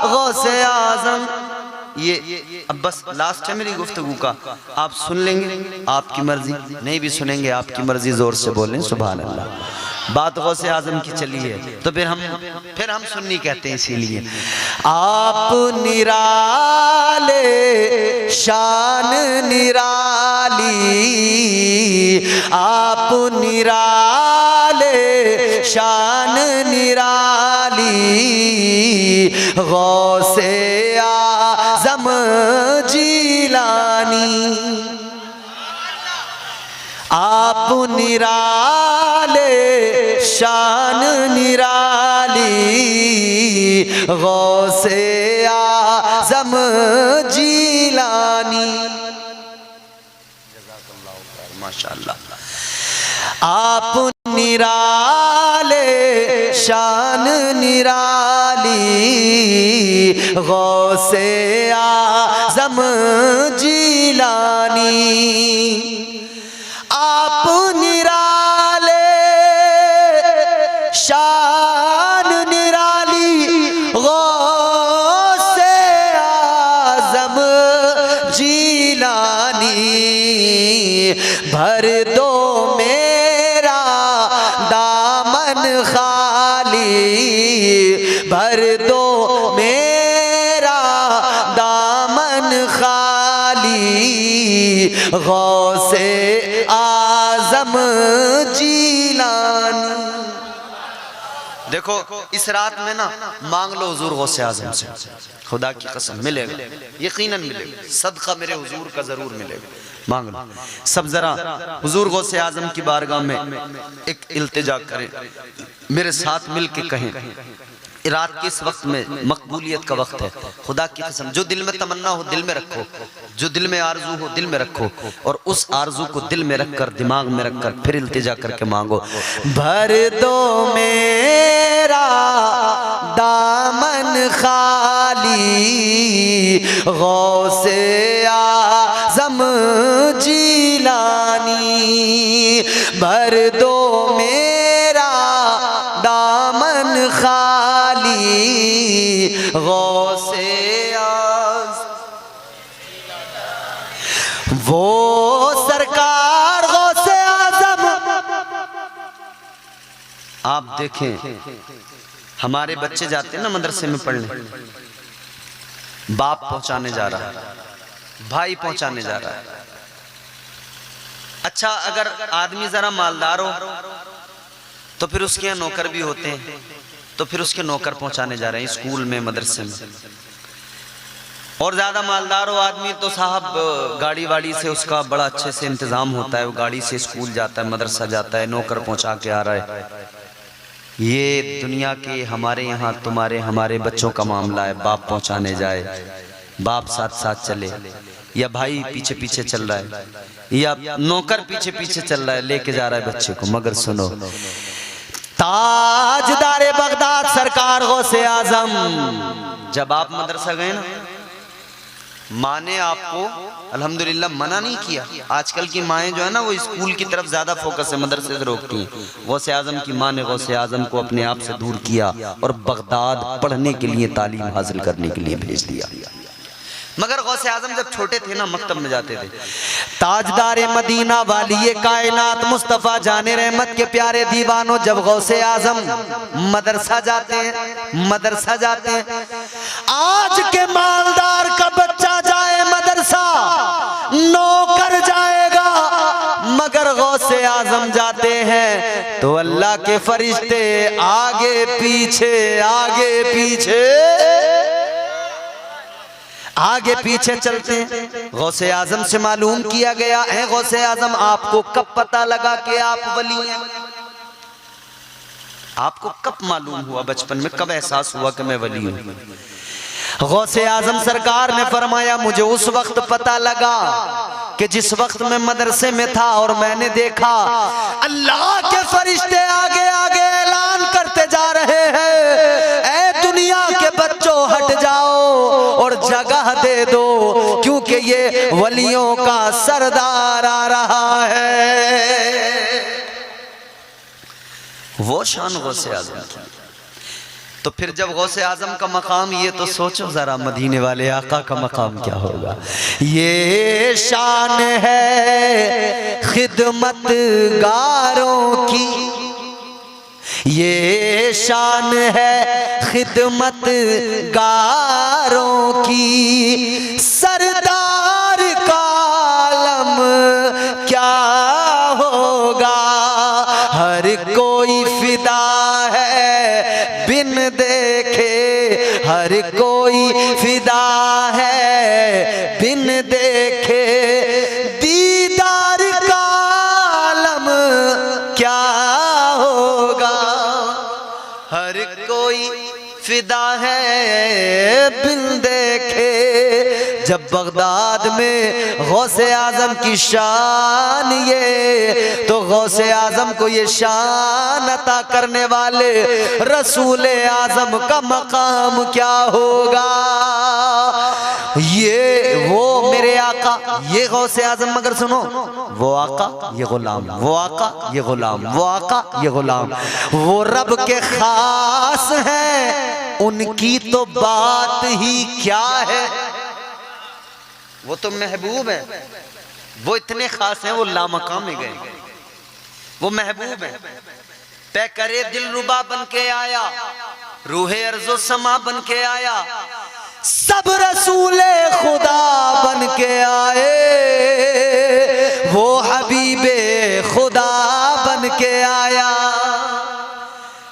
गौसे आज़म। ये अब बस लास्ट है मेरी गुफ्तगू का, आप सुन लेंगे आपकी मर्जी, नहीं भी सुनेंगे आपकी मर्जी, जोर से बोलें सुभान अल्लाह। बात गौसे आजम की चली है तो फिर हम सुन्नी कहते हैं। इसीलिए आप निराले शान निराली, आप निराले शान निराली, गौसे आजम जीलानी। आप निराले शान निराली, गौसे आजम जीलानी। माशाअल्लाह। आप निराले शान निराली, गौसे आजम जीलानी। आप निराले शान निराली, गौसे आजम जीलानी। भर दो मेरा दामन खाली, भर दो मेरा दामन खाली, गौसे आजम जीलानी। देखो इस रात में ना मांग लो हुजूर गौसे आजम से, खुदा की कसम मिलेगा, यकीनन मिलेगा, सदका मेरे हुजूर का जरूर मिलेगा। मांग लो सब, जरा हुजूर गौसे आजम की बारगाह में एक इल्तिजा करें, मेरे साथ मिल के कहें। रात के इस वक्त में मकबूलियत का वक्त है, खुदा की कसम जो दिल में तमन्ना हो दिल में रखो, जो दिल में आरजू हो दिल में रखो, और उस आरजू को दिल में रखकर दिमाग में रखकर फिर इल्तिजा करके मांगो। भर दो मेरा दामन खाली, गौसे आजम जीलानी। भर दो मेरा दामन खाली, गौसे आजम। वो सरकार गौसे आजम, आप देखें हमारे बच्चे जाते हैं ना मदरसे में पढ़ने, बाप पहुंचाने जा रहा है, भाई पहुंचाने जा रहा है। अच्छा अगर आदमी जरा मालदार हो तो फिर उसके यहाँ नौकर भी होते हैं, तो फिर उसके नौकर पहुंचाने जा रहे हैं स्कूल में मदरसे में। और ज्यादा मालदार हो आदमी तो साहब गाड़ी वाड़ी से उसका बड़ा अच्छे से इंतजाम होता है, वो गाड़ी से स्कूल जाता है, मदरसा जाता है, नौकर पहुंचा के आ रहा है। ये दुनिया के हमारे यहाँ तुम्हारे हमारे बच्चों का मामला है। बाप पहुंचाने जाए, बाप साथ साथ चले, या भाई पीछे पीछे चल रहा है, या नौकर पीछे पीछे चल रहा है, लेके जा रहा है बच्चे को। मगर सुनो, ताजदारे बगदाद सरकार गौसे आजम, जब आप मदरसा गए ना, माँ ने आपको अल्हम्दुलिल्लाह मना नहीं किया। आजकल की माएँ जो है ना वो स्कूल की तरफ ज्यादा फोकस है, मदरसे से रोकती हैं। गौसे आजम की माँ ने गौसे आजम को अपने आप से दूर किया और बगदाद पढ़ने के लिए, तालीम हासिल करने के लिए भेज दिया। मगर गौसे आजम जब छोटे थे ना मकतब में जाते थे। ताजदारे मदीना वाली कायनात मुस्तफ़ा जाने रहमत के प्यारे दीवानों, जब गौसे आजम मदरसा जाते हैं, मदरसा जाते हैं, आज के मालदार का बच्चा जाए मदरसा नौकर जाएगा, मगर गौसे आजम जाते हैं तो अल्लाह के फरिश्ते आगे पीछे आगे पीछे आगे पीछे चलते हैं। गौसे आजम से मालूम किया गया है, गौसे आजम आपको कब पता लगा कि आप वली हैं? आपको कब मालूम हुआ, बचपन में कब एहसास हुआ कि मैं वली हूं? गौसे आजम सरकार ने फरमाया मुझे उस वक्त पता लगा कि जिस वक्त मैं मदरसे में था और मैंने देखा अल्लाह के फरिश्ते आगे आगे ऐलान करते जा रहे हैं, ऐ दुनिया के बच्चों हट जाओ और जगह दे दो, क्योंकि ये वलियों का सरदार आ रहा है। वो शान गौसे आजम की। तो फिर जब गौसे आजम का मकाम, ये तो सोचो जरा मदीने वाले आका का मकाम क्या होगा। ये शान है खिदमतगारों की, ये शान है खिदमत गारों की, सरदार का आलम क्या होगा। हर कोई फिदा है बिन देखे, हर कोई फिदा है बिन देखे, दीदार का आलम क्या होगा। हर कोई फिदा है बिन देखे। जब बगदाद में गौसे आजम की शान ये, तो गौसे आजम को ये शान अता करने वाले रसूल आजम का मकाम क्या होगा। ये वो मेरे आका, ये गौसे आजम, मगर सुनो, वो आका ये गुलाम, वो आका ये गुलाम, वो आका ये गुलाम, वो रब के खास हैं, उनकी तो बात ही क्या है। वो तो महबूब है, वो इतने खास हैं, वो लामकाम में गए, वो महबूब है। पे करे दिलरुबा बन के आया, रूहे अर्जो समा बन के आया, सब रसूले खुदा बन के आए, वो हबीबे खुदा बन के आया।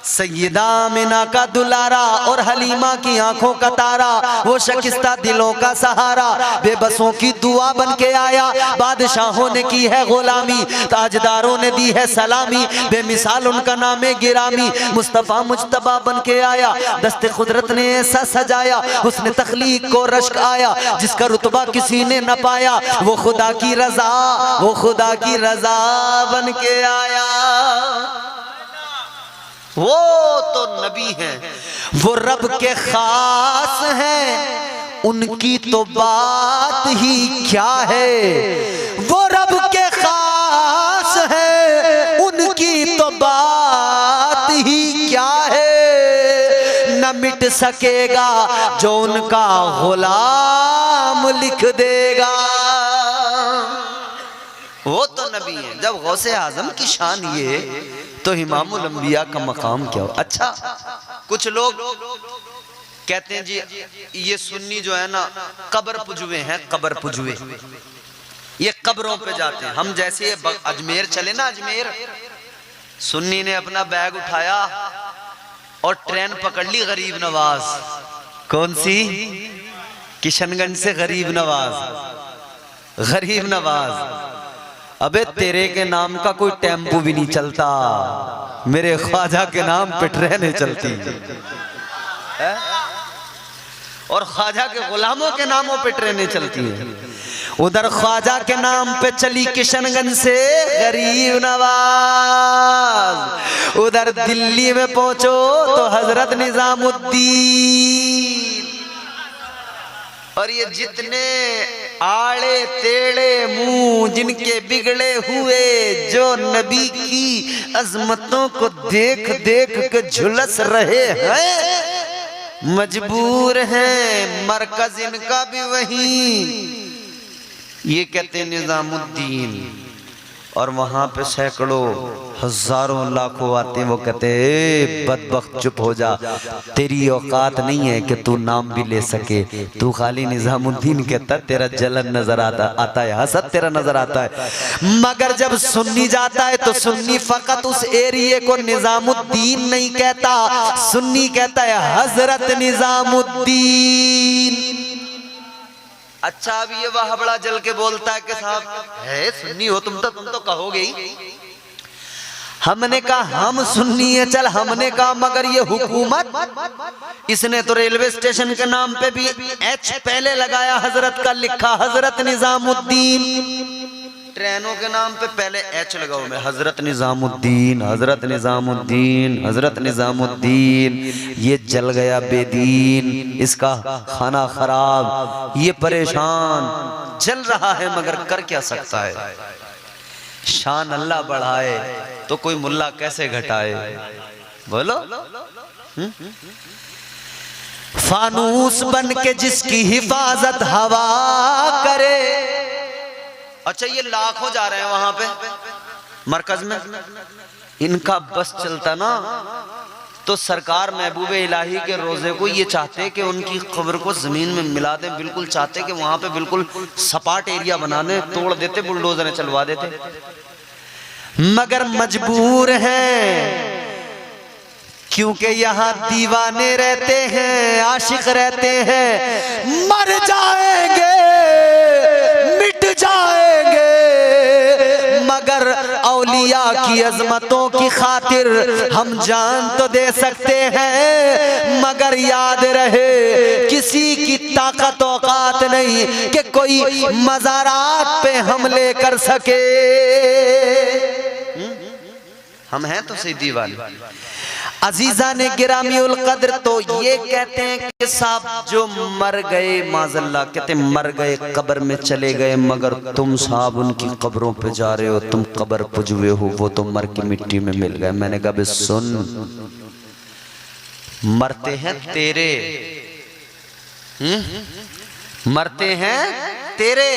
सैयदा आमिना का दुलारा और हलीमा की आंखों का तारा, वो शकिस्ता दिलों का सहारा, बेबसों की दुआ बन के आया। बादशाहों ने की है गुलामी, ताजदारों ने दी है सलामी, बेमिसाल उनका नाम है गिरामी। मुस्तफा मुजतबा बन के आया, दस्ते कुदरत ने ऐसा सजाया, उसने तख्लीक को रश्क आया, जिसका रुतबा किसी ने न पाया। वो खुदा की रजा, वो खुदा की रजा बन के आया। वो तो नबी हैं, वो रब के खास हैं, उनकी तो बात ही क्या है। वो रब के खास हैं, उनकी तो बात ही क्या है। न मिट सकेगा जो उनका गुलाम लिख देगा। वो तो नबी है। जब गौसे आजम की शान ये, तो इमामुल अंबिया का मकाम क्या हो। अच्छा, कुछ लोग कहते हैं जी ये सुन्नी जो है ना कब्र पुजवे हैं, कब्र पुजवे, ये कब्रों पे जाते हैं। हम जैसे अजमेर चले ना, अजमेर, सुन्नी ने अपना बैग उठाया और ट्रेन पकड़ ली गरीब नवाज। कौन सी? किशनगंज से गरीब नवाज, गरीब नवाज। अबे तेरे के नाम का कोई टेम्पो भी नहीं चलता, मेरे ख्वाजा के नाम पे ट्रेनें चलती है, और ख्वाजा के गुलामों के नामों पे ट्रेनें चलती हैं। उधर ख्वाजा के नाम पे चली किशनगंज से गरीब नवाज, उधर दिल्ली में पहुंचो तो हजरत निजामुद्दीन। और ये जितने आड़े टेढ़े मुंह जिनके बिगड़े हुए, जो नबी की अजमतों को देख देख के झुलस रहे हैं, मजबूर हैं, मरकज इनका भी वही। ये कहते हैं निजामुद्दीन, और वहां पे सैकड़ों हजारों लाखों आते हैं। वो कहते हैं बदबख्त चुप हो जा, तेरी औकात नहीं है कि तू नाम भी ले सके, तू खाली निजामुद्दीन कहता, तेरा जलन नजर आता है, हसद तेरा नजर आता है। मगर जब सुन्नी जाता है तो सुन्नी फकत उस एरिए को निजामुद्दीन नहीं कहता, सुन्नी कहता है हजरत निजामुद्दीन। अच्छा, अब ये वह बड़ा जल के बोलता है कि साहब है सुन्नी हो तुम तो कहोगे ही। हमने कहा हम सुन्नी है, चल हमने कहा, मगर ये हुकूमत, इसने तो रेलवे स्टेशन के नाम पे भी एच पहले लगाया, हजरत का लिखा हजरत निजामुद्दीन। ट्रेनों के नाम पे पहले एच लगाओ में, हजरत निजामुद्दीन, हजरत निजामुद्दीन, हजरत निजामुद्दीन। ये जल गया बेदीन, इसका खाना खराब, ये परेशान, जल रहा है, मगर कर क्या सकता है। शान अल्लाह बढ़ाए तो कोई मुल्ला कैसे घटाए, बोलो। फानूस बन के जिसकी हिफाजत हवा करे। अच्छा, ये लाखों जा रहे हैं वहां पे, मरकज में इनका बस चलता ना तो सरकार महबूब इलाही के रोजे को ये चाहते कि उनकी कब्र को जमीन में मिला दें, बिल्कुल चाहते कि वहां पे बिल्कुल सपाट एरिया बना दें, तोड़ देते, बुलडोजर चलवा देते, मगर मजबूर हैं क्योंकि यहाँ दीवाने रहते हैं, आशिक रहते हैं। मर जाएंगे मिट जाएंगे मगर औलिया की अजमतों की खातिर हम जान तो दे सकते हैं, मगर याद रहे किसी की ताकत औकात नहीं कि कोई मज़ारात पे हमले कर सके। हम हैं तो सही दीवाने। अजीजा ने गिरामी उल कद्र तो ये कहते हैं कि साहब जो मर गए माज़ल्ला, कहते मर गए कब्र में चले गए, मगर तुम साहब उनकी कब्रों पे जा रहे हो, तुम कब्र पुजवे हो, वो तो मर के मिट्टी में मिल गए। मैंने कहा बे सुन, मरते हैं तेरे, मरते हैं तेरे,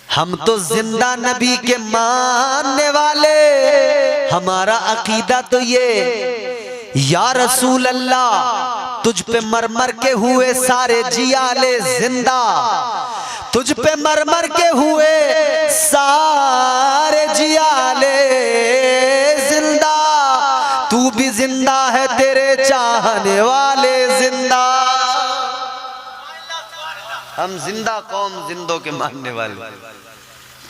हम तो जिंदा नबी के मानने वाले, हमारा अकीदा तो ये या रसूल अल्लाह तुझ पे मर मर के हुए सारे जियाले जिंदा, तुझ पे मर मर के हुए सारे जियाले जिंदा, तू भी जिंदा है तेरे चाहने वाले जिंदा। हम जिंदा कौम, जिंदों के मानने वाले,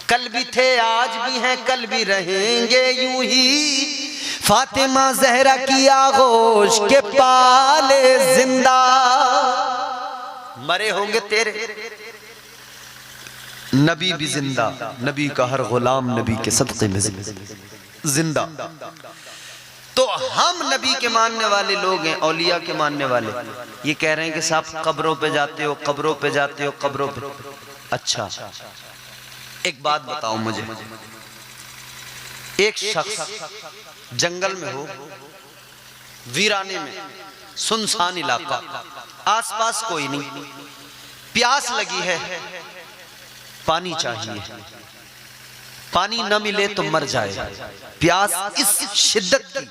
कल भी थे आज भी हैं कल भी रहेंगे यूं ही, फातिमा जहरा की आगोश के पाले जिंदा। मरे होंगे तेरे, नबी भी जिंदा, नबी का हर गुलाम नबी के सदक़े में जिंदा। तो हम नबी के मानने वाले लोग हैं, औलिया के मानने वाले। ये कह रहे हैं कि साहब कब्रों पे जाते हो, कब्रों पे जाते हो, कब्रों पे। अच्छा एक बात बताओ मुझे, एक शख्स जंगल में हो, वीराने में, सुनसान इलाका, आसपास कोई नहीं, प्यास लगी है, पानी चाहिए, पानी न मिले तो मर जाए। प्यास इस शिद्दत की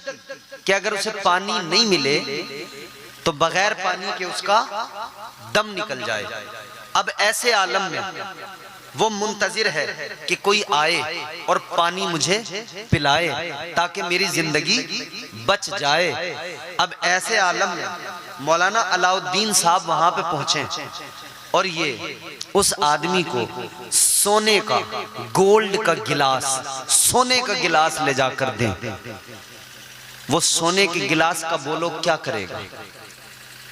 कि अगर उसे पानी नहीं मिले तो बगैर पानी के उसका दम निकल जाए। अब ऐसे आलम में वो मुंतजिर है कि कोई आए और पानी मुझे पिलाए ताकि मेरी जिंदगी बच जाए। अब ऐसे आलम में मौलाना अलाउद्दीन साहब वहां पे पहुंचे और ये उस आदमी को सोने का, गोल्ड का गिलास, सोने का गिलास ले जाकर दें। वो सोने के गिलास का बोलो क्या करेगा?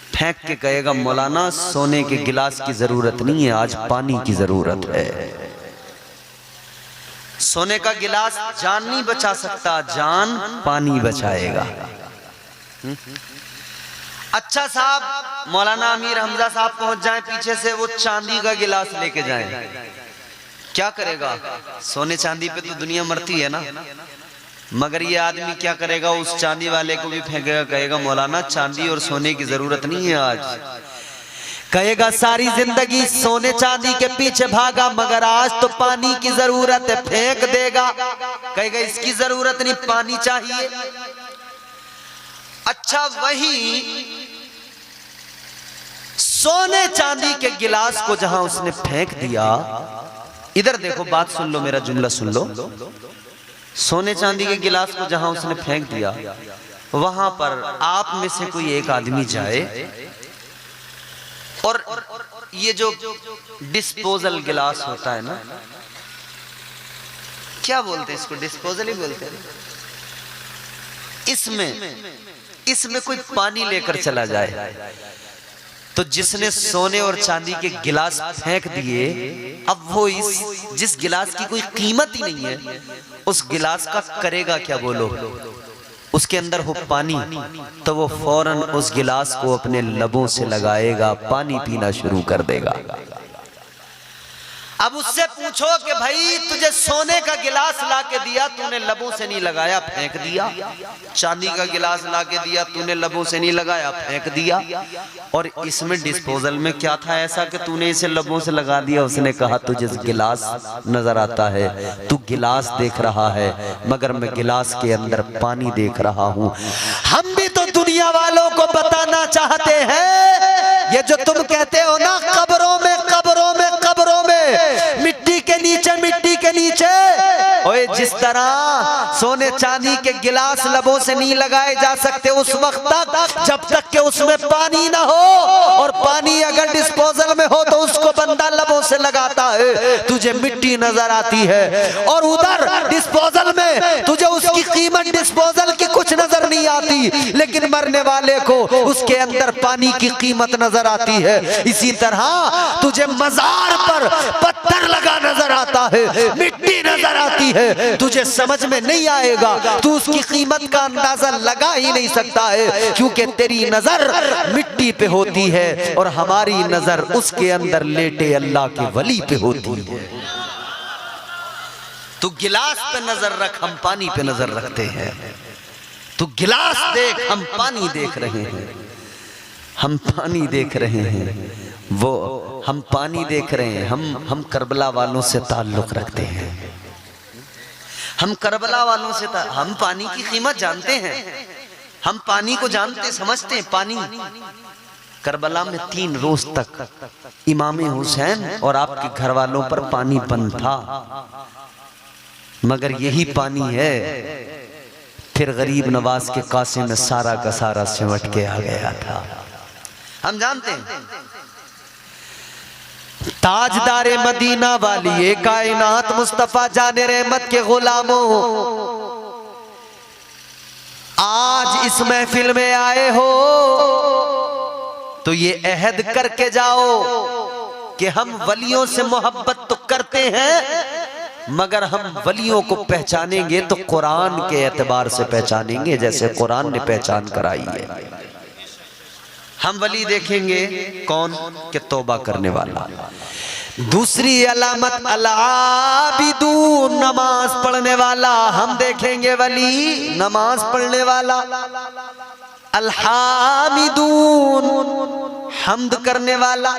फेंक के कहेगा मौलाना सोने के गिलास की जरूरत नहीं है, आज पानी की जरूरत है। सोने का गिलास जान नहीं बचा सकता, जान पानी बचाएगा। अच्छा साहब, मौलाना अमीर हमजा साहब पहुंच जाएं पीछे से, वो चांदी का गिलास लेके जाएं, क्या करेगा? सोने चांदी पे तो दुनिया मरती है ना, मगर ये आदमी क्या करेगा? उस चांदी वाले को भी फेंकेगा, कहेगा मौलाना चांदी और सोने की जरूरत नहीं है आज। कहेगा सारी जिंदगी सोने चांदी के पीछे भागा मगर आज तो पानी की जरूरत है, फेंक देगा। कहेगा इसकी जरूरत नहीं, पानी चाहिए। अच्छा वही सोने चांदी के गिलास को जहां उसने फेंक दिया, इधर देखो, बात सुन लो, मेरा जुमला सुन लो। सोने चांदी के गिलास को जहां उसने फेंक दिया, वहां पर आप में से कोई एक आदमी जाए और ये जो डिस्पोजल गिलास होता है ना, क्या बोलते हैं इसको? डिस्पोजल ही बोलते हैं। इसमें कोई पानी लेकर चला जाए, तो जिसने सोने और चांदी के गिलास फेंक दिए, अब वो जिस गिलास की कोई कीमत ही नहीं है, उस गिलास का करेगा क्या? बोलो, उसके अंदर हो पानी, तो वो फौरन उस गिलास को अपने लबों से लगाएगा, पानी पीना शुरू कर देगा। अब उससे पूछो कि भाई तुझे सोने का गिलास ला के दिया, तूने लबों से नहीं लगाया, फेंक दिया। चांदी का गिलास ला के दिया, तूने लबों से नहीं लगाया, फेंक दिया। और इसमें डिस्पोजल में क्या था ऐसा कि तूने इसे लबों से लगा दिया? उसने कहा तुझे गिलास नजर आता है, तू गिलास देख रहा है, मगर मैं गिलास के अंदर पानी देख रहा हूं। हम भी तो दुनिया वालों को बताना चाहते हैं, ये जो तुम कहते हो ना कब्रों में कब्रों में कब्रों में, मिट्टी के नीचे मिट्टी के नीचे, ओए जिस तरह सोने चांदी के गिलास लबों से नहीं लगाए जा सकते उस वक्त तक जब तक कि उसमें पानी ना हो, और पानी अगर डिस्पोजल में हो तो उसको बंदा लबों से लगाता है, तुझे मिट्टी नजर आती है। और उधर डिस्पोजल में तुझे उसकी कीमत डिस्पोजल की कुछ नजर नहीं आती, लेकिन मरने वाले को उसके अंदर पानी की कीमत नजर आती है। इसी तरह तुझे मजार पर पत्थर लगा नजर आता है, मिट्टी नजर आती है, तुझे समझ में नहीं आएगा, तू उसकी कीमत का अंदाजा लगा ही नहीं सकता है, क्योंकि तेरी नजर मिट्टी पे होती है और हमारी नजर उसके अंदर लेटे अल्लाह के वली पे होती है। तू गिलास पे नजर रख, हम पानी पे नजर रखते हैं। तू गिलास देख, हम पानी देख रहे हैं। हम पानी देख रहे हैं, वो हम पानी देख रहे हैं। हम करबला वालों से ताल्लुक रखते हैं, हम करबला वालों से हम पानी की कीमत जानते हैं, हम पानी को जानते समझते हैं। पानी करबला में 3 रोज तक इमाम हुसैन और आपके घर वालों पर पानी बंद था, मगर यही पानी है फिर गरीब नवाज के कासे में सारा का सारा सिमट के आ गया था। हम जानते हैं ताजदारे मदीना वाली ये कायनात मुस्तफा जाने रहमत के गुलामों, आज इस महफिल में आए हो तो ये अहद करके जाओ कि हम वलियों से मोहब्बत तो करते हैं, मगर हम वलियों को पहचानेंगे तो कुरान के एतबार से पहचानेंगे, जैसे कुरान ने पहचान कराई है। हम वली देखेंगे कौन के तौबा करने वाला। दूसरी अलामत अल-आबिदून, नमाज पढ़ने वाला। हम देखेंगे वली नमाज पढ़ने वाला। अल-हामिदून, हम्द करने वाला,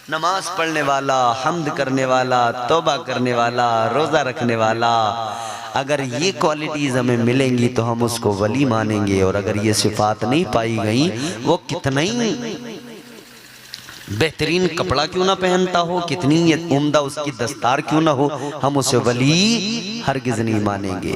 नमाज पढ़ने वाला, हम्द करने वाला, तौबा करने वाला, रोजा रखने वाला। अगर ये क्वालिटीज हमें मिलेंगी तो हम उसको वली मानेंगे, और अगर ये सिफात नहीं पाई गई, वो कितना ही बेहतरीन कपड़ा क्यों ना पहनता हो, कितनी उम्दा उसकी दस्तार क्यों ना हो, हम उसे वली हरगिज नहीं मानेंगे,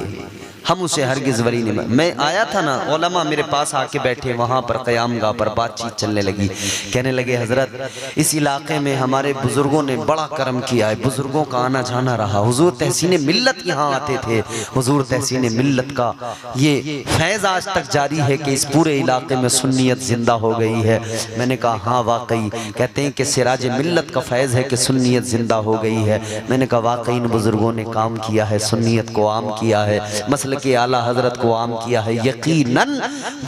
हम उसे हरगिज वली नहीं। मैं आया था ना, उलमा मेरे पास आके बैठे, वहाँ पर क़यामगाह पर बातचीत चलने लगी। कहने लगे हजरत इस इलाके में हमारे बुजुर्गों ने बड़ा करम किया है, बुजुर्गों का आना जाना रहा, हुजूर तहसीन मिल्लत यहाँ आते थे, हुजूर तहसीन मिल्लत का ये फैज़ आज तक जारी है कि इस पूरे इलाके में सुन्नियत जिंदा हो गई है। मैंने कहा हाँ वाकई। कहते हैं कि सिराज मिल्लत का फैज़ है कि सुन्नियत जिंदा हो गई है। मैंने कहा वाकई इन बुजुर्गों ने काम किया है, सुन्नियत को आम किया है, मसल के आला हजरत को आम किया है। यकीनन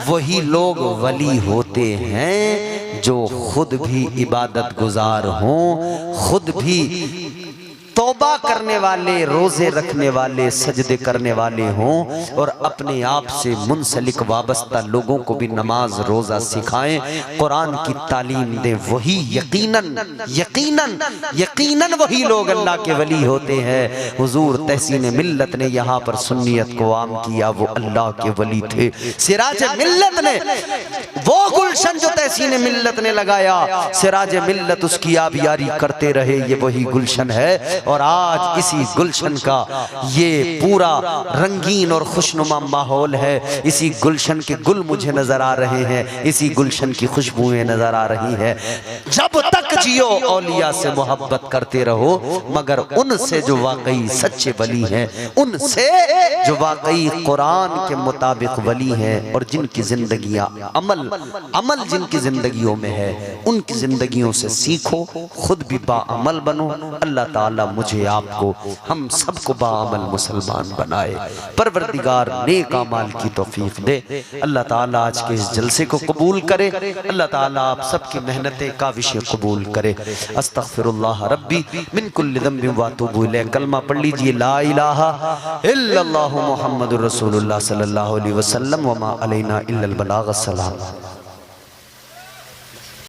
वही लोग वली होते हैं जो खुद भी इबादत गुजार हों, खुद भी तौबा करने वाले, रोजे रखने वाले, सजदे करने वाले हों, और अपने आप से मुंसलिक वाबस्ता लोगों को भी नमाज रोजा सिखाएं, कुरान की तालीम दें। वही यकीनन यकीनन यकीनन वही लोग अल्लाह के वली होते हैं। हुजूर तहसीन मिल्लत ने यहाँ पर सुन्नियत को आम किया, वो अल्लाह के वली थे। सिराज मिल्लत ने वो गुलशन जो तहसीन मिल्लत ने लगाया, सिराज मिल्लत उसकी आबियारी करते रहे, ये वही गुलशन है। और आज इसी गुलशन का ये पूरा रंगीन और खुशनुमा माहौल है। इसी गुलशन के गुल मुझे नजर आ रहे हैं, इसी गुलशन की खुशबुएं नजर आ रही हैं। जब तक जियो औलिया से मोहब्बत करते रहो, मगर उनसे जो वाकई सच्चे वली हैं, उनसे जो वाकई कुरान के मुताबिक वली हैं, और जिनकी जिंदगियां अमल जिनकी की ज़िंदगियों में है उनकी ज़िंदगियों से सीखो, खुद भी बाअमल बनो। अल्लाह ताला मुझे आपको हम सबको बाअमल मुसलमान बनाए। परवरदिगार नेक अमाल की तौफीक दे। अल्लाह ताला आज के इस जलसे को कबूल करे। अल्लाह ताला आप सबकी मेहनतें का विषय कबूल करे। अस्तगफिरुल्लाह रब्बी मिन कुल्लि ज़ंबिन व अतूबु इलैह। कलमा पढ़ लीजिए, ला इलाहा इल्लल्लाहु मुहम्मदुर रसूलुल्लाह सल्लल्लाहु अलैहि वसल्लम व मा अलैना इल्लल बलाग। अस्सलाम।